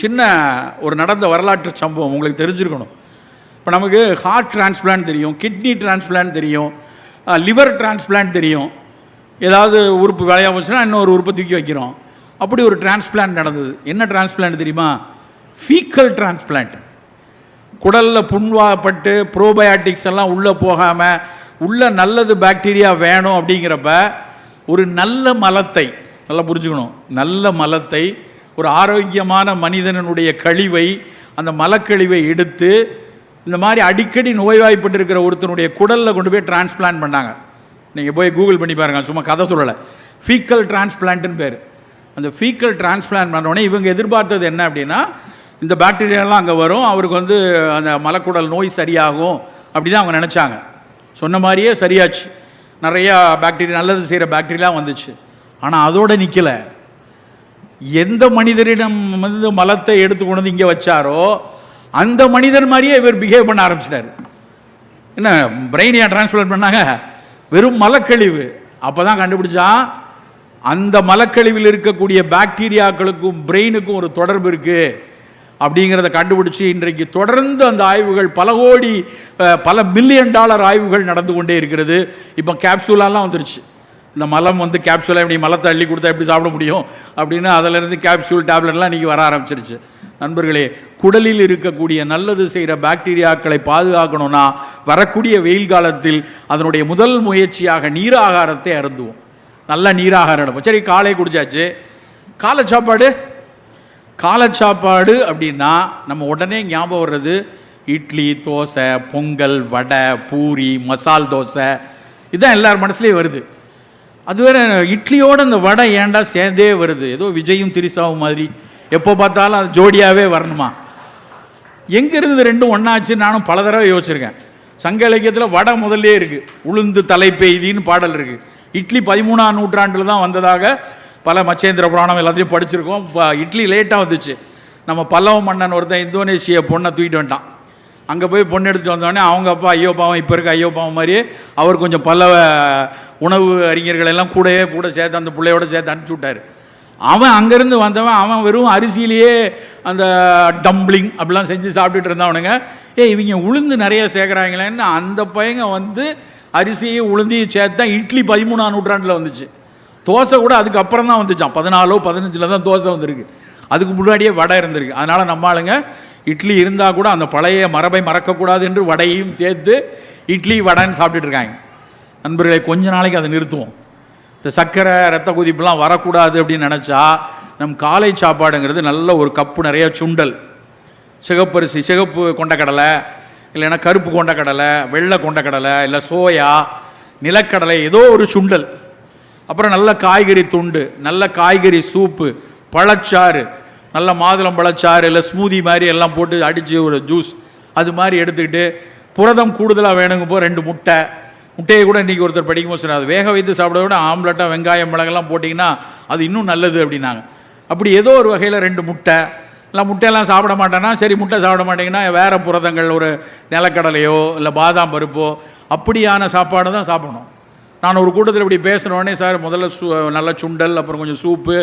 சின்ன நடந்த வரலாற்று சம்பவம் உங்களுக்கு தெரிஞ்சிருக்கணும். இப்போ நமக்கு ஹார்ட் டிரான்ஸ்பிளான்ட் தெரியும், கிட்னி டிரான்ஸ்பிளான்ட் தெரியும், லிவர் டிரான்ஸ்பிளான்ட் தெரியும். ஏதாவது உறுப்பு வேலையாக போச்சுன்னா இன்னொரு உறுப்பை தூக்கி வைக்கிறோம். அப்படி ஒரு டிரான்ஸ்பிளான்ட் நடந்தது. என்ன டிரான்ஸ்பிளான்ட் தெரியுமா? Faecal transplant. குடலில் புண்வாப்பட்டு ப்ரோபயாட்டிக்ஸ் எல்லாம் உள்ளே போகாமல் உள்ள நல்லது பாக்டீரியா வேணும் அப்படிங்கிறப்ப ஒரு நல்ல மலத்தை, நல்லா புரிஞ்சுக்கணும், நல்ல மலத்தை, ஒரு ஆரோக்கியமான மனிதனுடைய கழிவை, அந்த மலக்கழிவை எடுத்து இந்த மாதிரி அடிக்கடி நோய்வாய்ப்பட்டு இருக்கிற ஒருத்தனுடைய குடலில் கொண்டு போய் டிரான்ஸ்பிளான்ட் பண்ணாங்க. நீங்கள் போய் கூகுள் பண்ணி பாருங்கள், சும்மா கதை சொல்லலை. ஃபீக்கல் டிரான்ஸ்பிளான்ட்னு பேர். அந்த ஃபீக்கல் டிரான்ஸ்பிளான்ட் பண்ணோடனே இவங்க எதிர்பார்த்தது என்ன அப்படின்னா, இந்த பாக்டீரியாலாம் அங்கே வரும், அவருக்கு அந்த மலக்குடல் நோய் சரியாகும் அப்படி தான் அவங்க நினச்சாங்க. சொன்ன மாதிரியே சரியாச்சு. நிறையா பாக்டீரியா, நல்லது செய்கிற பாக்டீரியாலாம் வந்துச்சு. ஆனால் அதோடு நிற்கலை. எந்த மனிதரிடம் மலத்தை எடுத்து கொண்டு வந்து இங்கே வச்சாரோ அந்த மனிதன் மாதிரியே இவர் பிஹேவ் பண்ண ஆரம்பிச்சிட்டார். என்ன பிரெயினியா டிரான்ஸ்பிளான்ட் பண்ணாங்க? வெறும் மலக்கழிவு. அப்போ தான் கண்டுபிடிச்சா அந்த மலக்கழிவில் இருக்கக்கூடிய பாக்டீரியாக்களுக்கும் பிரெயினுக்கும் ஒரு தொடர்பு இருக்குது அப்படிங்கிறத கண்டுபிடிச்சி இன்றைக்கு தொடர்ந்து அந்த ஆய்வுகள் பல மில்லியன் டாலர் ஆய்வுகள் நடந்து கொண்டே இருக்கிறது. இப்போ கேப்சூலாலாம் வந்துருச்சு. இந்த மலம் கேப்சூலாக எப்படி மலத்தை அள்ளி கொடுத்தா எப்படி சாப்பிட முடியும் அப்படின்னு அதிலிருந்து கேப்சூல் டேப்லெட்லாம் இன்றைக்கி வர ஆரம்பிச்சிருச்சு. நண்பர்களே, குடலில் இருக்கக்கூடிய நல்லது செய்கிற பாக்டீரியாக்களை பாதுகாக்கணும்னா வரக்கூடிய வெயில் காலத்தில் அதனுடைய முதல் முயற்சியாக நீராகாரத்தை அருந்துவோம். நல்ல நீராகாரம் எடுப்போம். சரி, காலை குடிச்சாச்சு. காலை சாப்பாடு அப்படின்னா நம்ம உடனே ஞாபகம் வர்றது இட்லி, தோசை, பொங்கல், வடை, பூரி, மசால் தோசை, இதுதான் எல்லார் மனசுலேயும் வருது. அது வேற, இட்லியோடு அந்த வடை ஏண்டா சேர்ந்தே வருது? ஏதோ விஜயும் திரிசாவும் மாதிரி எப்போ பார்த்தாலும் அது ஜோடியாகவே வரணுமா? எங்கேருந்து ரெண்டும் ஒன்றாச்சு? நானும் பல தடவை யோசிச்சிருக்கேன். சங்க இலக்கியத்தில் வடை முதல்லே இருக்குது. உளுந்து தலை பெய்தின்னு பாடல் இருக்குது. இட்லி 13ஆம் நூற்றாண்டில் தான் வந்ததாக பல மச்சேந்திர புராணம் எல்லாத்தையும் படிச்சிருக்கோம். இட்லி லேட்டாக வந்துச்சு. நம்ம பல்லவ மன்னன் ஒருத்தன் இந்தோனேஷிய பொண்ணை தூக்கிட்டு வந்துட்டான். அங்கே போய் பொண்ணு எடுத்துகிட்டு வந்தோடனே அவங்க அப்பா ஐயோ பாவம், இப்போ இருக்க ஐயோ பாவம் மாதிரியே அவர் கொஞ்சம் பல்லவ உணவு அறிஞர்கள் எல்லாம் கூட சேர்த்து அந்த பிள்ளையோட சேர்த்து அனுப்பிச்சி விட்டார். அவன் அங்கேருந்து வந்தவன், அவன் வெறும் அரிசியிலேயே அந்த டம்ப்ளிங் அப்படிலாம் செஞ்சு சாப்பிட்டுட்டு இருந்தவனுங்க. இவங்க உளுந்து நிறைய சேர்க்குறாங்களேன்னு அந்த பையங்க வந்து அரிசியும் உளுந்தையும் சேர்த்தா இட்லி 13ஆம் நூற்றாண்டில் வந்துச்சு. தோசை கூட அதுக்கப்புறம் தான் வந்துச்சான். 14 15 தான் தோசை வந்திருக்கு. அதுக்கு முன்னாடியே வடை இருந்திருக்கு. அதனால் நம்ம ஆளுங்க இட்லி இருந்தால் கூட அந்த பழைய மரபை மறக்கக்கூடாது என்று வடையும் சேர்த்து இட்லி வடைன்னு சாப்பிட்டுட்டு இருக்காங்க. நண்பர்களை கொஞ்ச நாளைக்கு அதை நிறுத்துவோம். இந்த சர்க்கரை ரத்த கொதிப்புலாம் வரக்கூடாது அப்படின்னு நினச்சா நம் காலை சாப்பாடுங்கிறது நல்ல ஒரு கப்பு நிறைய சுண்டல், சிகப்பரிசி, சிகப்பு கொண்டக்கடலை, இல்லைன்னா கருப்பு கொண்டக்கடலை, வெள்ளை கொண்டக்கடலை, இல்லை சோயா, நிலக்கடலை, ஏதோ ஒரு சுண்டல், அப்புறம் நல்ல காய்கறி துண்டு, நல்ல காய்கறி சூப்பு, பழச்சாறு, நல்ல மாதுளம் பழச்சாறு இல்லை ஸ்மூதி மாதிரி எல்லாம் போட்டு அடித்து ஒரு ஜூஸ் அது மாதிரி எடுத்துக்கிட்டு, புரதம் கூடுதலாக வேணுங்கப்போ 2 முட்டையை கூட இன்றைக்கி ஒருத்தர் படிக்கும்போது சொன்னார், அது வேக வைத்து சாப்பிட விட ஆம்லெட்டாக வெங்காயம் மிளகெல்லாம் போட்டிங்கன்னா அது இன்னும் நல்லது அப்படின்னாங்க. அப்படி ஏதோ ஒரு வகையில் 2 முட்டை, இல்லை முட்டையெல்லாம் சாப்பிட மாட்டேன்னா சரி, முட்டை சாப்பிட மாட்டேங்கன்னா வேறு புரதங்கள், ஒரு நிலக்கடலையோ இல்லை பாதாம் பருப்போ அப்படியான சாப்பாடு தான் சாப்பிடணும். நான் ஒரு கூட்டத்தில் இப்படி பேசுகிறோடனே, சார் முதல்ல நல்ல சுண்டல், அப்புறம் கொஞ்சம் சூப்பு,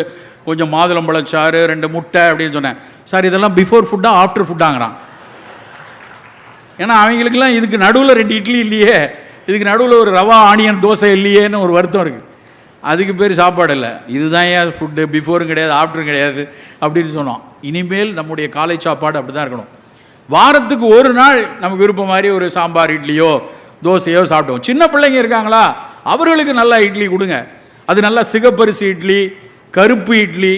கொஞ்சம் மாதுளம்பழச்சாறு, 2 முட்டை அப்படின்னு சொன்னேன். சார் இதெல்லாம் பிஃபோர் ஃபுட்டா ஆஃப்டர் ஃபுட்டாங்கிறான். ஏன்னா அவங்களுக்குலாம் இதுக்கு நடுவில் 2 இட்லி இல்லையே, இதுக்கு நடுவில் ஒரு ரவா ஆனியன் தோசை இல்லையேன்னு ஒரு வருத்தம் இருக்குது. அதுக்கு பேர் சாப்பாடு இல்லை. இதுதான் ஏன் ஃபுட்டு, பிஃபோரும் கிடையாது ஆஃப்டரும் கிடையாது அப்படின்னு சொன்னோம். இனிமேல் நம்முடைய காலை சாப்பாடு அப்படி தான் இருக்கணும். வாரத்துக்கு ஒரு நாள் நமக்கு விருப்பம் மாதிரி ஒரு சாம்பார் இட்லியோ தோசையோ சாப்பிட்டோம். சின்ன பிள்ளைங்க இருக்காங்களா, அவர்களுக்கு நல்லா இட்லி கொடுங்க. அது நல்லா சிகப்பரிசி இட்லி, கருப்பு இட்லி.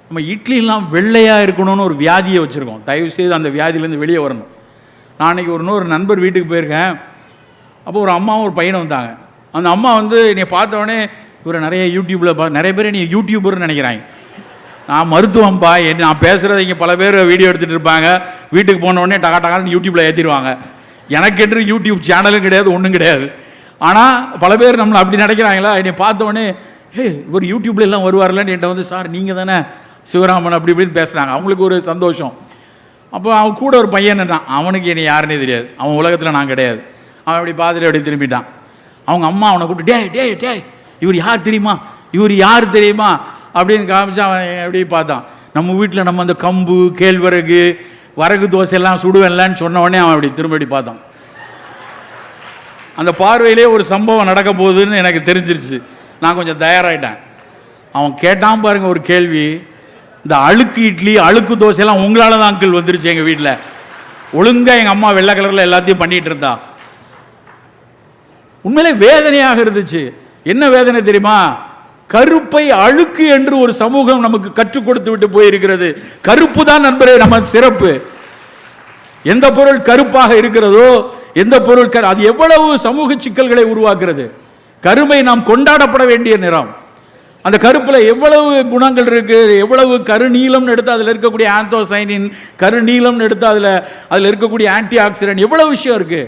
நம்ம இட்லிலாம் வெள்ளையாக இருக்கணும்னு ஒரு வியாதியை வச்சுருக்கோம். தயவுசெய்து அந்த வியாதியிலேருந்து வெளியே வரணும். நான் அன்றைக்கி இன்னொரு நண்பர் வீட்டுக்கு போயிருக்கேன். அப்போ ஒரு அம்மாவும் ஒரு பையனும் வந்தாங்க. அந்த அம்மா வந்து என்னை பார்த்தோடனே, இவரை நிறைய யூடியூப்பில் நிறைய பேர் என்னை யூடியூபர்னு நினைக்கிறாங்க. நான் மருத்துவம்பா, நான் பேசுகிறத இங்கே பல பேர் வீடியோ எடுத்துகிட்டு இருப்பாங்க. வீட்டுக்கு போனோடனே டகான்னு யூடியூப்பில் ஏற்றிடுவாங்க. எனக்கு என்று யூடியூப் சேனலும் கிடையாது, ஒன்றும் கிடையாது. ஆனால் பல பேர் நம்மளை அப்படி நினைக்கிறாங்களா. என்னை பார்த்தோடனே, இவர் யூடியூப்ல எல்லாம் வருவார்லன்னு என்கிட்ட வந்து, சார் நீங்கள் தானே சிவராமன் அப்படி இப்படின்னு பேசுகிறாங்க. அவங்களுக்கு ஒரு சந்தோஷம். அப்போ அவன் கூட ஒரு பையன் தான், அவனுக்கு என்னை யாருன்னே தெரியாது, அவன் உலகத்தில் நான் கிடையாது. அவன் அப்படி பார்த்துட்டு அப்படி திரும்பிட்டான். அவங்க அம்மா அவனை கூப்பிட்டு, டே இவர் யார் தெரியுமா, இவர் யார் தெரியுமா அப்படின்னு காமிச்சு அவன் எப்படி பார்த்தான். நம்ம வீட்டில் நம்ம அந்த கம்பு, கேழ்வரகு, வரகு தோசையெல்லாம் சுடுவேன்லான்னு சொன்ன உடனே அவன் அப்படி திரும்பி பார்த்தான். அந்த பார்வையிலே ஒரு சம்பவம் நடக்க போகுதுன்னு எனக்கு தெரிஞ்சிருச்சு. நான் கொஞ்சம் தயாராகிட்டேன். அவன் கேட்டான் பாருங்க ஒரு கேள்வி, இந்த அழுக்கு இட்லி அழுக்கு தோசையெல்லாம் உங்களால் தான் அங்கிள் வந்துருச்சு எங்கள் வீட்டில். ஒழுங்காக எங்கள் அம்மா வெள்ளை கலரில் எல்லாத்தையும் பண்ணிகிட்டு இருந்தா. உண்மையிலே வேதனையாக இருந்துச்சு. என்ன வேதனை தெரியுமா? கருப்பை அழுக்கு என்று ஒரு சமூகம் நமக்கு கற்றுக் கொடுத்து விட்டு போயிருக்கிறது. கருப்பு தான் நண்பரே நம்ம சிறப்பு. எந்த பொருள் கருப்பாக இருக்கிறதோ, எந்த பொருள் அது எவ்வளவு சமூக சிக்கல்களை உருவாக்குறது. கருமை நாம் கொண்டாடப்பட வேண்டிய நிறம். அந்த கருப்பில் எவ்வளவு குணங்கள் இருக்கு, எவ்வளவு கருநீளம்னு எடுத்து அதில் இருக்கக்கூடிய ஆந்தோசைனின், கருநீளம்னு எடுத்து அதில் இருக்கக்கூடிய ஆன்டி ஆக்சிடென்ட், எவ்வளவு விஷயம் இருக்கு.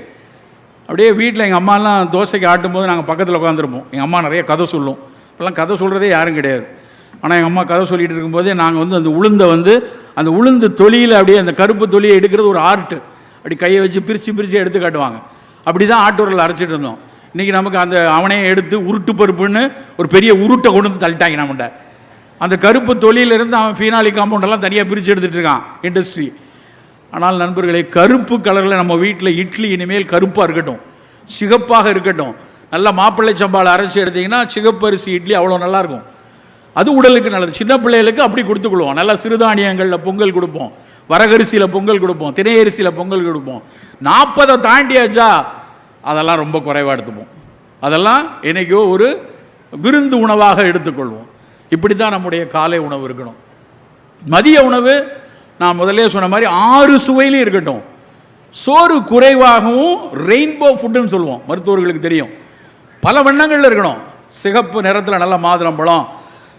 அப்படியே வீட்டில் எங்கள் அம்மாலாம் தோசைக்கு ஆட்டும் போது நாங்கள் பக்கத்தில் உட்காந்துருப்போம். எங்கள் அம்மா நிறைய கதை சொல்லும். இப்போலாம் கதை சொல்கிறதே யாரும் கிடையாது. ஆனால் எங்கள் அம்மா கதை சொல்லிகிட்டு இருக்கும்போதே நாங்கள் வந்து அந்த உளுந்தை வந்து அந்த உளுந்து தொலியில் அப்படியே அந்த கருப்பு தொலியை எடுக்கிறது ஒரு ஆர்ட்டு. அப்படி கையை வச்சு பிரித்து எடுத்து காட்டுவாங்க. அப்படி தான் ஆட்டூரில் அரைச்சிட்டு இருந்தோம். இன்றைக்கி நமக்கு அந்த அவனையை எடுத்து உருட்டு பருப்புன்னு ஒரு பெரிய உருட்டை கொண்டு வந்து தள்ளிட்டாங்க நம்மகிட்ட. அந்த கருப்பு தொலியிலிருந்து அவன் ஃபீனாலி காம்பவுண்டெல்லாம் தனியாக பிரித்து எடுத்துகிட்டு இருக்கான் இண்டஸ்ட்ரி. ஆனால் நண்பர்களே, கருப்பு கலரில் நம்ம வீட்டில் இட்லி இனிமேல் கருப்பாக இருக்கட்டும், சிகப்பாக இருக்கட்டும். நல்லா மாப்பிள்ளை சம்பாவில் அரைச்சி எடுத்திங்கன்னா சிகப்பரிசி இட்லி அவ்வளோ நல்லாயிருக்கும். அது உடலுக்கு நல்லது. சின்ன பிள்ளைகளுக்கு அப்படி கொடுத்துக்குள்வோம். நல்லா சிறுதானியங்களில் பொங்கல் கொடுப்போம், வரகரிசியில் பொங்கல் கொடுப்போம், திணையரிசியில் பொங்கல் கொடுப்போம். 40 தாண்டியாச்சா அதெல்லாம் ரொம்ப குறைவாக எடுத்துப்போம். அதெல்லாம் என்னைக்கோ ஒரு விருந்து உணவாக எடுத்துக்கொள்வோம். இப்படி தான் நம்முடைய காலை உணவு இருக்கணும். மதிய உணவு நான் முதலே சொன்ன மாதிரி 6 சுவையிலும் இருக்கட்டும். சோறு குறைவாகவும் ரெயின்போ ஃபுட்டுன்னு சொல்லுவோம், மருத்துவர்களுக்கு தெரியும். பல வண்ணங்களில் இருக்கணும். சிகப்பு நிறத்தில் நல்ல மாதுளம்பழம்,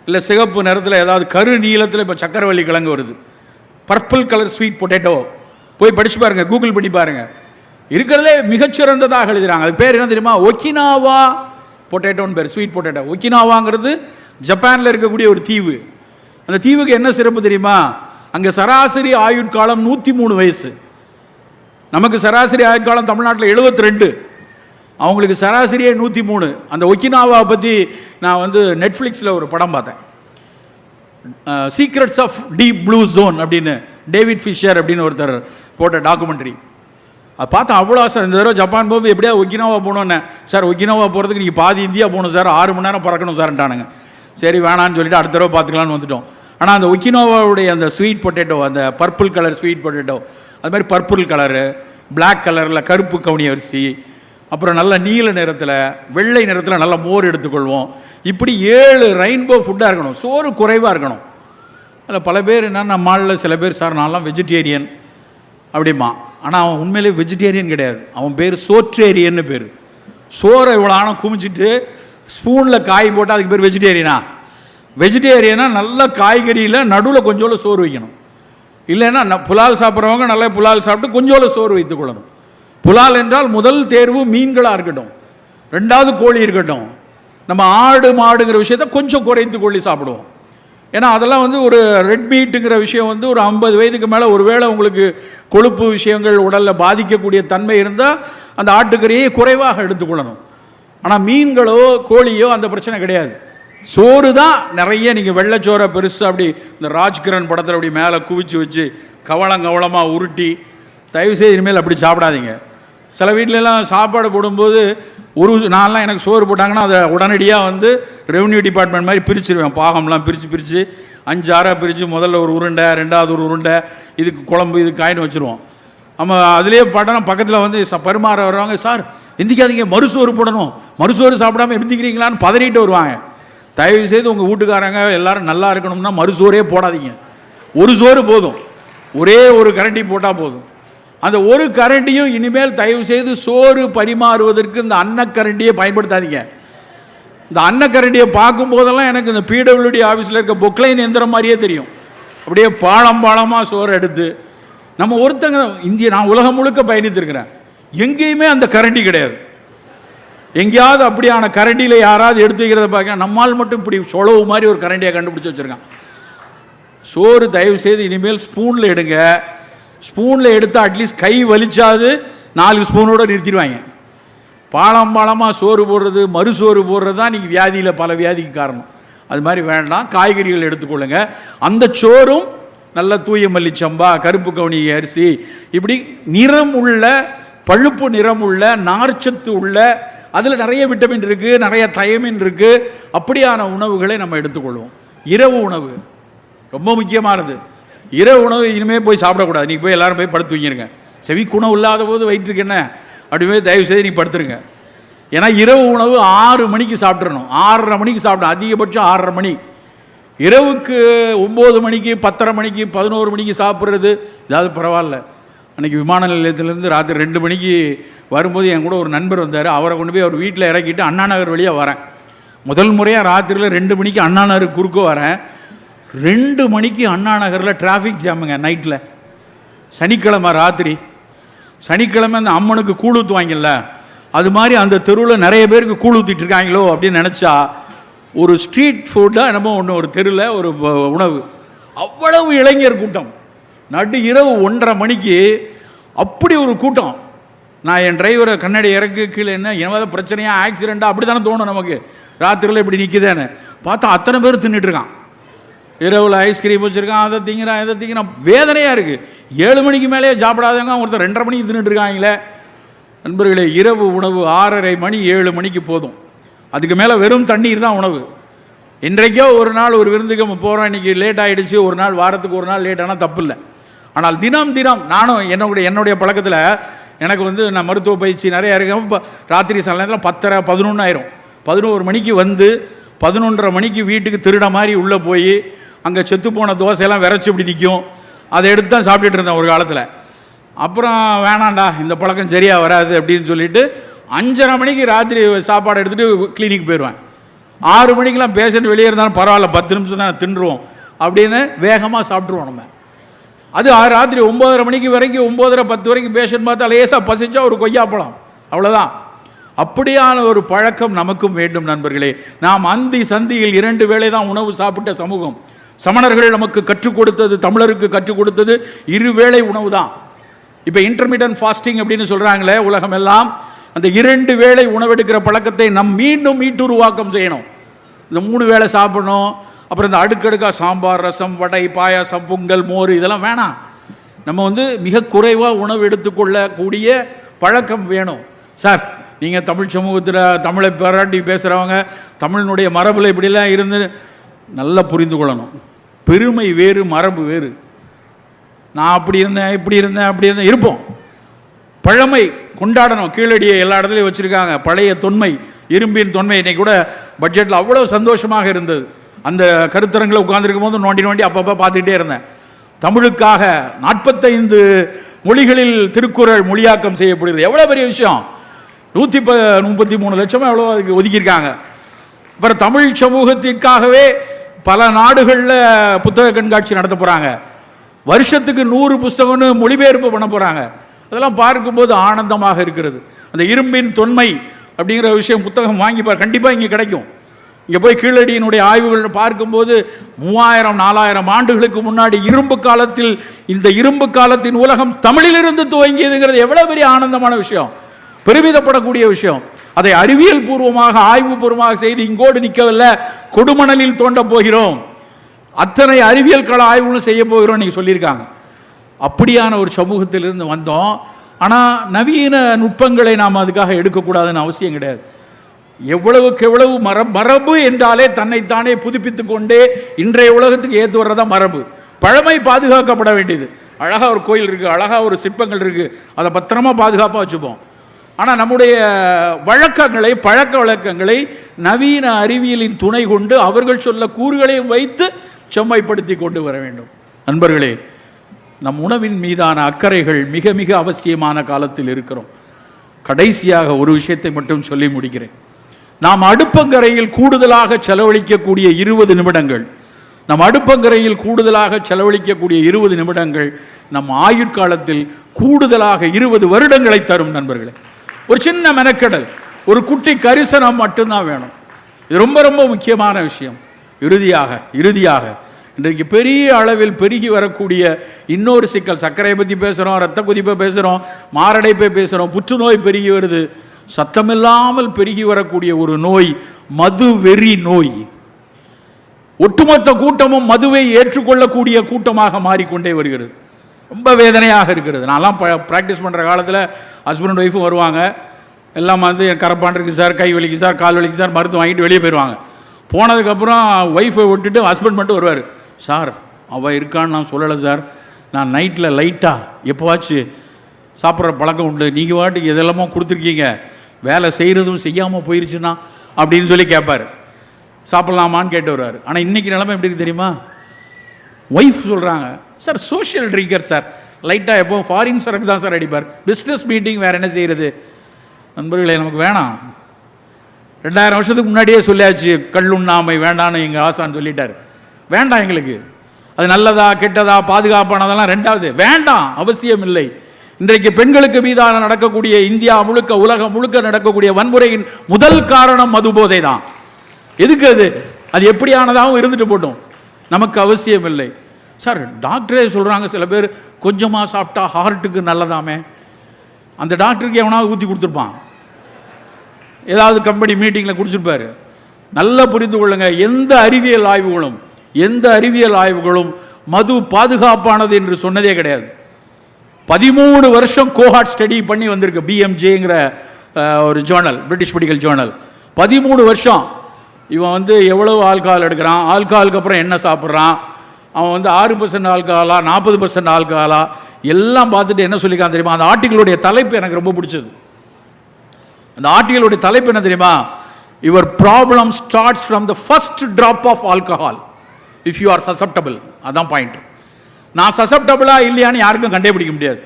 இல்லை சிகப்பு நிறத்தில் ஏதாவது கரு நீளத்தில் இப்போ சக்கரவள்ளி கிழங்கு வருது, பர்பிள் கலர் ஸ்வீட் பொட்டேட்டோ. போய் படிச்சு பாருங்க, கூகுள் பண்ணி பாருங்க. இருக்கிறதே மிகச்சிறந்ததாக எழுதுறாங்க. அது பேர் என்ன தெரியுமா? ஒக்கினாவா பொட்டேட்டோன்னு பேர், ஸ்வீட் பொட்டேட்டோ. ஒக்கினாவாங்கிறது ஜப்பானில் இருக்கக்கூடிய ஒரு தீவு. அந்த தீவுக்கு என்ன சிறப்பு தெரியுமா? அங்கே சராசரி ஆயுட்காலம் 103 வயசு. நமக்கு சராசரி ஆயுட்காலம் தமிழ்நாட்டில் 72, அவங்களுக்கு சராசரியே 103. அந்த ஒக்கினாவா பற்றி நான் வந்து நெட்ஃப்ளிக்ஸில் ஒரு படம் பார்த்தேன், secrets of deep blue zone அப்படின்னு, டேவிட் ஃபிஷர் அப்படின்னு ஒருத்தர் போட்ட டாக்குமெண்ட்ரி. அது பார்த்தா அவ்வளோ ஆசை. இந்த தடவை ஜப்பான் போகும்போது எப்படியா ஒக்கினாவா போகணுன்னு. சார் ஒக்கினாவா போகிறதுக்கு நீங்கள் பாதி இந்தியா போகணும் சார், 6 மணி நேரம் பறக்கணும் சார்ன்ட்டானுங்க. சரி வேணான்னு சொல்லிட்டு அடுத்த தடவை பார்த்துக்கலான்னு வந்துட்டோம். ஆனால் அந்த ஒக்கினாவாவுடைய அந்த ஸ்வீட் பொட்டேட்டோ, அந்த பர்பிள் கலர் ஸ்வீட் பொட்டேட்டோ, அது மாதிரி பர்பிள் கலரு, பிளாக் கலரில் கருப்பு கவுனி அரிசி, அப்புறம் நல்ல நீல நிறத்தில் வெள்ளை நிறத்தில் நல்ல மோர் எடுத்துக்கொள்வோம். இப்படி 7 ரெயின்போ ஃபுட்டாக இருக்கணும். சோறு குறைவாக இருக்கணும். அதில் பல பேர் என்னென்ன மாலில் சில பேர் சார் நான்லாம் வெஜிடேரியன் அப்படிமா. ஆனால் அவன் உண்மையிலே வெஜிடேரியன் கிடையாது, அவன் பேர் சோற்றேரியன்னு பேர். சோறை இவ்வளோ ஆனம் குமிச்சிட்டு ஸ்பூனில் காய் போட்டால் அதுக்கு பேர் வெஜிடேரியனா? வெஜிடேரியனா நல்ல காய்கறியில் நடுவில் கொஞ்சோல சோறு வைக்கணும். இல்லைன்னா புலால் சாப்பிட்றவங்க நல்லா புலால் சாப்பிட்டு கொஞ்சோல சோறு வைத்துக் கொள்ளணும். புலால் என்றால் முதல் தேர்வு மீன்களாக இருக்கட்டும், 2வது கோழி இருக்கட்டும். நம்ம ஆடு மாடுங்கிற விஷயத்த கொஞ்சம் குறைத்து கொள்ளி சாப்பிடுவோம். ஏன்னா அதெல்லாம் வந்து ஒரு ரெட் மீட்டுங்கிற விஷயம் வந்து ஒரு 50 வயதுக்கு மேலே ஒருவேளை உங்களுக்கு கொழுப்பு விஷயங்கள் உடலில் பாதிக்கக்கூடிய தன்மை இருந்தால் அந்த ஆட்டுக்கறியை குறைவாக எடுத்துக்கொள்ளணும். ஆனால் மீன்களோ கோழியோ அந்த பிரச்சனை கிடையாது. சோறு தான் நிறைய. நீங்கள் வெள்ளைச்சோரை பெருசு அப்படி இந்த ராஜ்கிரண் படத்தில் அப்படி மேலே குவிச்சு வச்சு கவலமாக உருட்டி, தயவுசெய்து இனிமேல் அப்படி சாப்பிடாதீங்க. சில வீட்டிலலாம் சாப்பாடு போடும்போது நான்லாம் எனக்கு சோறு போட்டாங்கன்னா அதை உடனடியாக வந்து ரெவன்யூ டிபார்ட்மெண்ட் மாதிரி பிரிச்சுருவேன். பாகம்லாம் பிரித்து 5-6 பிரித்து முதல்ல ஒரு உருண்டை, 2வது ஒரு உருண்டை, இதுக்கு குழம்பு, இது காயின்னு வச்சுருவோம். நம்ம அதுலேயே பட்டணம் பக்கத்தில் வந்து பரிமாற வருவாங்க, சார் எந்திக்காதீங்க மறுசோறு போடணும், மறுசோறு சாப்பிடாமல் எந்திக்கிறீங்களான்னு பதறிட்டு வருவாங்க. தயவுசெய்து உங்கள் வீட்டுக்காரங்க எல்லோரும் நல்லா இருக்கணும்னா மறுசோறே போடாதீங்க. ஒரு சோறு போதும், ஒரே ஒரு கரண்டி போட்டால் போதும். அந்த ஒரு கரண்டியும் இனிமேல் தயவு செய்து சோறு பரிமாறுவதற்கு இந்த அன்னக்கரண்டியை பயன்படுத்தாதீங்க. இந்த அன்னக்கரண்டியை பார்க்கும் போதெல்லாம் எனக்கு இந்த பிடபிள்யூடி ஆஃபீஸில் இருக்க பொக்லைன் எந்திரம் மாதிரியே தெரியும். அப்படியே பாளமாக சோறு எடுத்து நம்ம ஒருத்தங்க நான் உலகம் முழுக்க பயணித்திருக்கிறேன், எங்கேயுமே அந்த கரண்டி கிடையாது. எங்கேயாவது அப்படியான கரண்டியில் யாராவது எடுத்து வைக்கிறத பார்க்க, நம்மால் மட்டும் இப்படி சொலவு மாதிரி ஒரு கரண்டியை கண்டுபிடிச்சி வச்சுருக்கான். சோறு தயவு செய்து இனிமேல் ஸ்பூனில் எடுங்க. ஸ்பூனில் எடுத்தால் அட்லீஸ்ட் கை வலிச்சாது 4 ஸ்பூனோடு நிறுத்திடுவாங்க. பாளமாக சோறு போடுறது, மறுசோறு போடுறது தான் இன்றைக்கி வியாதியில் பல வியாதிக்கு காரணம். அது மாதிரி வேண்டாம். காய்கறிகள் எடுத்துக்கொள்ளுங்க. அந்த சோறும் நல்ல தூய மல்லிச்சம்பா, கருப்பு கவுனி அரிசி, இப்படி நிறம் உள்ள, பழுப்பு நிறம் உள்ள, நார்ச்சத்து உள்ள, அதில் நிறைய விட்டமின் இருக்குது, நிறைய தயமின் இருக்குது. அப்படியான உணவுகளை நம்ம எடுத்துக்கொள்வோம். இரவு உணவு ரொம்ப முக்கியமானது. இரவு உணவு இனிமேல் போய் சாப்பிடக்கூடாது. நீங்கள் போய் எல்லாரும் போய் படுத்து தூங்கிடுங்க. செவிக்கு உணவு இல்லாத போது வயிற்றுக்கு என்ன அப்படியே தயவு செய்து நீ படுத்துருங்க. ஏன்னா இரவு உணவு 6 மணிக்கு சாப்பிட்றணும், 6:30 மணிக்கு சாப்பிடணும், அதிகபட்சம் 6:30 மணி. இரவுக்கு 9 மணிக்கு, 10:30 மணிக்கு, 11 மணிக்கு சாப்பிட்றது ஏதாவது பரவாயில்ல. அன்றைக்கி விமான நிலையத்திலேருந்து ராத்திரி 2 மணிக்கு வரும்போது என் கூட ஒரு நண்பர் வந்தார். அவரை கொண்டு போய் அவர் வீட்டில் இறக்கிட்டு அண்ணா நகர் வழியாக வரேன். முதல் முறையாக ராத்திரியில் 2 மணிக்கு அண்ணா நகர் குறுக்க வரேன். 2 மணிக்கு அண்ணா நகரில் டிராஃபிக் ஜாமுங்க நைட்டில். சனிக்கிழமை ராத்திரி, சனிக்கிழமை அந்த அம்மனுக்கு கூழ் ஊற்றுவாங்கல்ல, அது மாதிரி அந்த தெருவில் நிறைய பேருக்கு கூழ் ஊற்றிட்டு இருக்காங்களோ அப்படின்னு நினச்சா, ஒரு ஸ்ட்ரீட் ஃபுட்டாக என்னமோ ஒன்று, ஒரு தெருவில் ஒரு உணவு, அவ்வளவு இளைஞர் கூட்டம். நடு இரவு 1:30 மணிக்கு அப்படி ஒரு கூட்டம். நான் என் டிரைவரை கண்ணாடி இறக்கு கீழே என்ன ஏதாவது பிரச்சனையாக ஆக்சிடெண்ட்டாக அப்படி தானே தோணும் நமக்கு. ராத்திரியில் இப்படி நிற்குதேன்னு பார்த்தா அத்தனை பேர் தின்னுட்டு இருக்கான். இரவில் ஐஸ்கிரீம் வச்சுருக்கான், அதை திங்கிறான், இதை திங்கிறான். வேதனையாக இருக்குது. 7 மணிக்கு மேலேயே சாப்பிடாதவங்க ஒருத்தர் 2:30 மணிக்கு தின்னுட்டு இருக்காங்களே. நண்பர்களே, இரவு உணவு 6:30 மணி 7 மணிக்கு போதும். அதுக்கு மேலே வெறும் தண்ணீர் தான் உணவு. இன்றைக்கோ ஒரு நாள் ஒரு விருந்துக்கு நம்ம போகிறோம், இன்றைக்கி லேட் ஆகிடுச்சு, ஒரு நாள் வாரத்துக்கு ஒரு நாள் லேட் ஆனால் தப்பு இல்லை. ஆனால் தினம் நானும் என்னுடைய பழக்கத்தில் எனக்கு வந்து நான் மருத்துவ பயிற்சி நிறையா இருக்கேன். இப்போ ராத்திரி சில நேரத்தில் 10:30 11 ஆயிரும். 11 மணிக்கு வந்து 11:30 மணிக்கு வீட்டுக்கு திருட மாதிரி உள்ளே போய் அங்கே செத்து போன தோசையெல்லாம் விரைச்சி இப்படி நிற்கும், அதை எடுத்து தான் சாப்பிட்டுட்டு இருந்தேன் ஒரு காலத்தில். அப்புறம் வேணாண்டா இந்த பழக்கம் சரியாக வராது அப்படின்னு சொல்லிட்டு 5:30 மணிக்கு ராத்திரி சாப்பாடு எடுத்துகிட்டு கிளினிக் போயிடுவேன். 6 மணிக்கெலாம் பேஷண்ட் வெளியே இருந்தாலும் பரவாயில்ல, 10 நிமிஷம் தான் தின்றுவோம் அப்படின்னு வேகமாக சாப்பிட்ருவோம் நம்ம. அது ராத்திரி 9:30 மணிக்கு வரைக்கும், 9:30 10 வரைக்கும் பேஷண்ட் பார்த்தா லேசாக பசிச்சா ஒரு கொய்யாப்பழம், அவ்வளோதான். அப்படியான ஒரு பழக்கம் நமக்கும் வேண்டும் நண்பர்களே. நாம் அந்தி சந்தியில் 2 வேளை தான் உணவு சாப்பிட்ட சமூகம். சமணர்கள் நமக்கு கற்றுக் கொடுத்தது, தமிழருக்கு கற்றுக் கொடுத்தது இருவேளை உணவு தான். இப்போ இன்டர்மீடியன்ட் ஃபாஸ்டிங் அப்படின்னு சொல்கிறாங்களே உலகம் எல்லாம், அந்த 2 வேளை உணவெடுக்கிற பழக்கத்தை நம் மீண்டும் மீட்டுருவாக்கம் செய்யணும். இந்த 3 வேளை சாப்பிடணும், அப்புறம் இந்த அடுக்கடுக்காக சாம்பார், ரசம், வடை, பாயாசம், பொங்கல், மோர் இதெல்லாம் வேணாம். நம்ம மிக குறைவாக உணவு எடுத்துக்கொள்ளக்கூடிய பழக்கம் வேணும். சார் நீங்கள் தமிழ் சமூகத்தில் தமிழை பாராட்டி பேசுகிறவங்க, தமிழினுடைய மரபில் இப்படிலாம் இருந்து நல்லா புரிந்து கொள்ளணும். பெருமை வேறு, மரபு வேறு. நான் அப்படி இருந்தேன், இப்படி இருந்தேன், அப்படி இருந்தேன் இருப்போம். பழமை கொண்டாடணும். கீழடியை எல்லா இடத்துலையும் வச்சுருக்காங்க. பழைய தொன்மை, இரும்பின் தொன்மை. இன்னைக்கு கூட பட்ஜெட்டில் அவ்வளோ சந்தோஷமாக இருந்தது. அந்த கருத்தரங்கில் உட்கார்ந்துருக்கும் போது நோண்டி நோண்டி அப்பப்போ பார்த்துக்கிட்டே இருந்தேன். தமிழுக்காக 45 மொழிகளில் திருக்குறள் மொழியாக்கம் செய்யப்படுகிறது. எவ்வளோ பெரிய விஷயம். 133 லட்சம் எவ்வளோ அதுக்கு ஒதுக்கியிருக்காங்க. அப்புறம் தமிழ் சமூகத்திற்காகவே பல நாடுகளில் புத்தக கண்காட்சி நடத்த போகிறாங்க. வருஷத்துக்கு 100 புஸ்தகம்னு மொழிபெயர்ப்பு பண்ண போகிறாங்க. அதெல்லாம் பார்க்கும்போது ஆனந்தமாக இருக்கிறது. அந்த இரும்பின் தொன்மை அப்படிங்கிற விஷயம் புத்தகம் வாங்கி கண்டிப்பாக இங்கே கிடைக்கும். இங்கே போய் கீழடியினுடைய ஆய்வுகள் பார்க்கும்போது 3000-4000 ஆண்டுகளுக்கு முன்னாடி இரும்பு காலத்தில், இந்த இரும்பு காலத்தின் உலகம் தமிழிலிருந்து துவங்கியதுங்கிறது எவ்வளோ பெரிய ஆனந்தமான விஷயம், பெருமிதப்படக்கூடிய விஷயம். அதை அறிவியல் பூர்வமாக, ஆய்வு பூர்வமாக செய்து இங்கோடு நிற்கவில்லை, கொடுமணலில் தோண்ட போகிறோம், அத்தனை அறிவியல் கள ஆய்வுகளும் செய்ய போகிறோம் நீங்கள் சொல்லியிருக்காங்க. அப்படியான ஒரு சமூகத்திலிருந்து வந்தோம். ஆனால் நவீன நுட்பங்களை நாம் அதுக்காக எடுக்கக்கூடாதுன்னு அவசியம் கிடையாது. எவ்வளவுக்கு எவ்வளவு மரபு என்றாலே தன்னைத்தானே புதுப்பித்து கொண்டே இன்றைய உலகத்துக்கு ஏற்று வர்றதான் மரபு. பழமை பாதுகாக்கப்பட வேண்டியது. அழகாக ஒரு கோயில் இருக்குது, அழகாக ஒரு சிற்பங்கள் இருக்குது, அதை பத்திரமா பாதுகாப்பாக வச்சுப்போம். ஆனால் நம்முடைய வழக்கங்களை, பழக்க வழக்கங்களை நவீன அறிவியலின் துணை கொண்டு அவர்கள் சொல்ல கூறுகளையும் வைத்து செம்மைப்படுத்தி கொண்டு வர வேண்டும். நண்பர்களே, நம் உணவின் மீதான அக்கறைகள் மிக மிக அவசியமான காலத்தில் இருக்கிறோம். கடைசியாக ஒரு விஷயத்தை மட்டும் சொல்லி முடிக்கிறேன். நாம் அடுப்பங்கரையில் கூடுதலாக செலவழிக்கக்கூடிய 20 நிமிடங்கள், நம் அடுப்பங்கரையில் கூடுதலாக செலவழிக்கக்கூடிய 20 நிமிடங்கள் நம் ஆயுட்காலத்தில் கூடுதலாக 20 வருடங்களை தரும். நண்பர்களே, ஒரு சின்ன மெனக்கெடல், ஒரு குட்டி கரிசனம் மட்டும்தான் வேணும். இது ரொம்ப ரொம்ப முக்கியமான விஷயம். இறுதியாக இன்றைக்கு பெரிய அளவில் பெருகி வரக்கூடிய இன்னொரு சிக்கல், சர்க்கரையை பற்றி பேசுகிறோம், ரத்த கொதிப்பை பேசுகிறோம், மாரடைப்பை பேசுகிறோம், புற்றுநோய் பெருகி வருது. சத்தமில்லாமல் பெருகி வரக்கூடிய ஒரு நோய் மது வெறி நோய். ஒட்டுமொத்த கூட்டமும் மதுவை ஏற்றுக்கொள்ளக்கூடிய கூட்டமாக மாறிக்கொண்டே வருகிறது. ரொம்ப வேதனையாக இருக்கிறது. நான்லாம் ப்ராக்டிஸ் பண்ணுற காலத்தில் ஹஸ்பண்ட் ஒய்ஃபும் வருவாங்க. எல்லாம் என் கரப்பான் இருக்குது சார், கை வலிக்கு சார், கால் வலிக்கு சார், மருத்துவம் வாங்கிட்டு வெளியே போயிடுவாங்க. போனதுக்கப்புறம் ஒய்ஃபை விட்டுட்டு ஹஸ்பண்ட் மட்டும் வருவார். சார் அவள் இருக்கான்னு நான் சொல்லலை சார், நான் நைட்டில் லைட்டாக எப்போவாச்சு சாப்பிட்ற பழக்கம் உண்டு, நீங்கள் வாட்டுக்கு எதெல்லாமோ கொடுத்துருக்கீங்க, வேலை செய்கிறதும் செய்யாமல் போயிருச்சுன்னா அப்படின்னு சொல்லி கேட்பார். சாப்பிட்லாமான்னு கேட்டு வருவார். ஆனால் இன்றைக்கி நிலைமை எப்படி தெரியுமா? ஒய்ஃப் சொல்கிறாங்க, சார் சோஷியல் ட்ரிங்கர் சார், லைட்டாக எப்போ ஃபாரின் சரக்கு தான் சார் அடிப்பார், பிஸ்னஸ் மீட்டிங் வேறு என்ன செய்கிறது. நண்பர்களே, நமக்கு வேணாம். 2000 வருஷத்துக்கு முன்னாடியே சொல்லியாச்சு, கல்லுண்ணாமை வேண்டான்னு எங்கள் ஆசான் சொல்லிட்டார். வேண்டாம் எங்களுக்கு. அது நல்லதா கெட்டதா பாதுகாப்பானதெல்லாம் ரெண்டாவது, வேண்டாம், அவசியம் இல்லை. இன்றைக்கு பெண்களுக்கு மீதான நடக்கக்கூடிய, இந்தியா முழுக்க உலகம் முழுக்க நடக்கக்கூடிய வன்முறையின் முதல் காரணம் மது போதை தான். எதுக்கு அது? அது எப்படியானதாகவும் இருந்துட்டு போட்டோம், நமக்கு அவசியம் இல்லை. சார் டாக்டரே சொல்கிறாங்க, சில பேர் கொஞ்சமாக சாப்பிட்டா ஹார்ட்டுக்கு நல்லதாமே. அந்த டாக்டருக்கு எவனாவது ஊற்றி கொடுத்துருப்பான், ஏதாவது கம்பெனி மீட்டிங்கில் குடிச்சிருப்பாரு. நல்லா புரிந்து கொள்ளுங்க, எந்த அறிவியல் ஆய்வுகளும் மது பாதுகாப்பானது என்று சொன்னதே கிடையாது. 13 வருஷம் கோஹார்ட் ஸ்டடி பண்ணி வந்திருக்கு, BMJங்கிற ஒரு ஜேர்னல், பிரிட்டிஷ் மெடிக்கல் ஜேர்னல். 13 வருஷம் இவன் எவ்வளவு ஆல்கஹால் எடுக்கிறான், ஆல்கஹாலுக்கு அப்புறம் என்ன சாப்பிட்றான், அவன் 6% ஆல்கஹாலா 40% ஆல்கஹாலா எல்லாம் பார்த்துட்டு என்ன சொல்லிக்கான் தெரியுமா? அந்த ஆர்டிகளுடைய தலைப்பு எனக்கு ரொம்ப பிடிச்சது. அந்த ஆர்டிகளுடைய தலைப்பு என்ன தெரியுமா? Your problem starts from the first drop of alcohol if you are susceptible. அதான் பாயிண்ட். நான் சசப்டபிளா இல்லையான்னு யாருக்கும் கண்டுபிடிக்க முடியாது.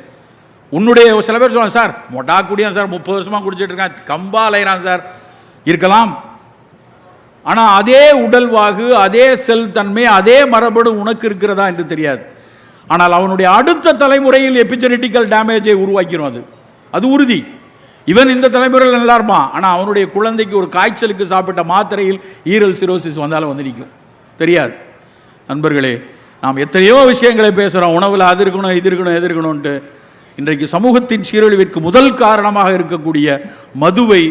உன்னுடைய சில பேர் சொல்லுவாங்க, சார் மொட்டா குடியான் சார், 30 வருஷமாக குடிச்சிட்டு இருக்கான், கம்பா அலைகிறான் சார். இருக்கலாம். ஆனால் அதே உடல்வாகு, அதே செல் தன்மை, அதே மரபணு உனக்கு இருக்கிறதா என்று தெரியாது. ஆனால் அவனுடைய அடுத்த தலைமுறையில் எபிஜெனட்டிக்கல் டேமேஜை உருவாக்கிறோம். அது உறுதி. இவன் இந்த தலைமுறையில் நல்லா இருப்பான், ஆனால் அவனுடைய குழந்தைக்கு ஒரு காய்ச்சலுக்கு சாப்பிட்ட மாத்திரையில் ஈரல் சிரோசிஸ் வந்தாலும் நிற்கும், தெரியாது. நண்பர்களே, நாம் எத்தனையோ விஷயங்களை பேசுகிறோம், உணவில் அது இருக்கணும் இது இருக்கணும் எது இருக்கணும்ன்ட்டு. இன்றைக்கு சமூகத்தின் சீரழிவிற்கு முதல் காரணமாக இருக்கக்கூடிய மதுவை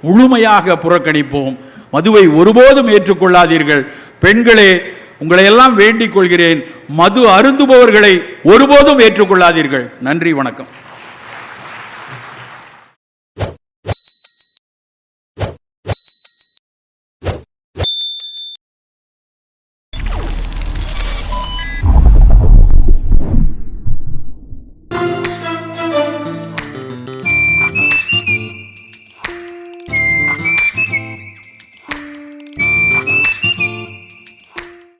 முழுமையாக புறக்கணிப்போம். மதுவை ஒருபோதும் ஏற்றுக்கொள்ளாதீர்கள். பெண்களே, உங்களை எல்லாம் வேண்டிக் கொள்கிறேன், மது அருந்துபவர்களை ஒருபோதும் ஏற்றுக்கொள்ளாதீர்கள். நன்றி, வணக்கம்.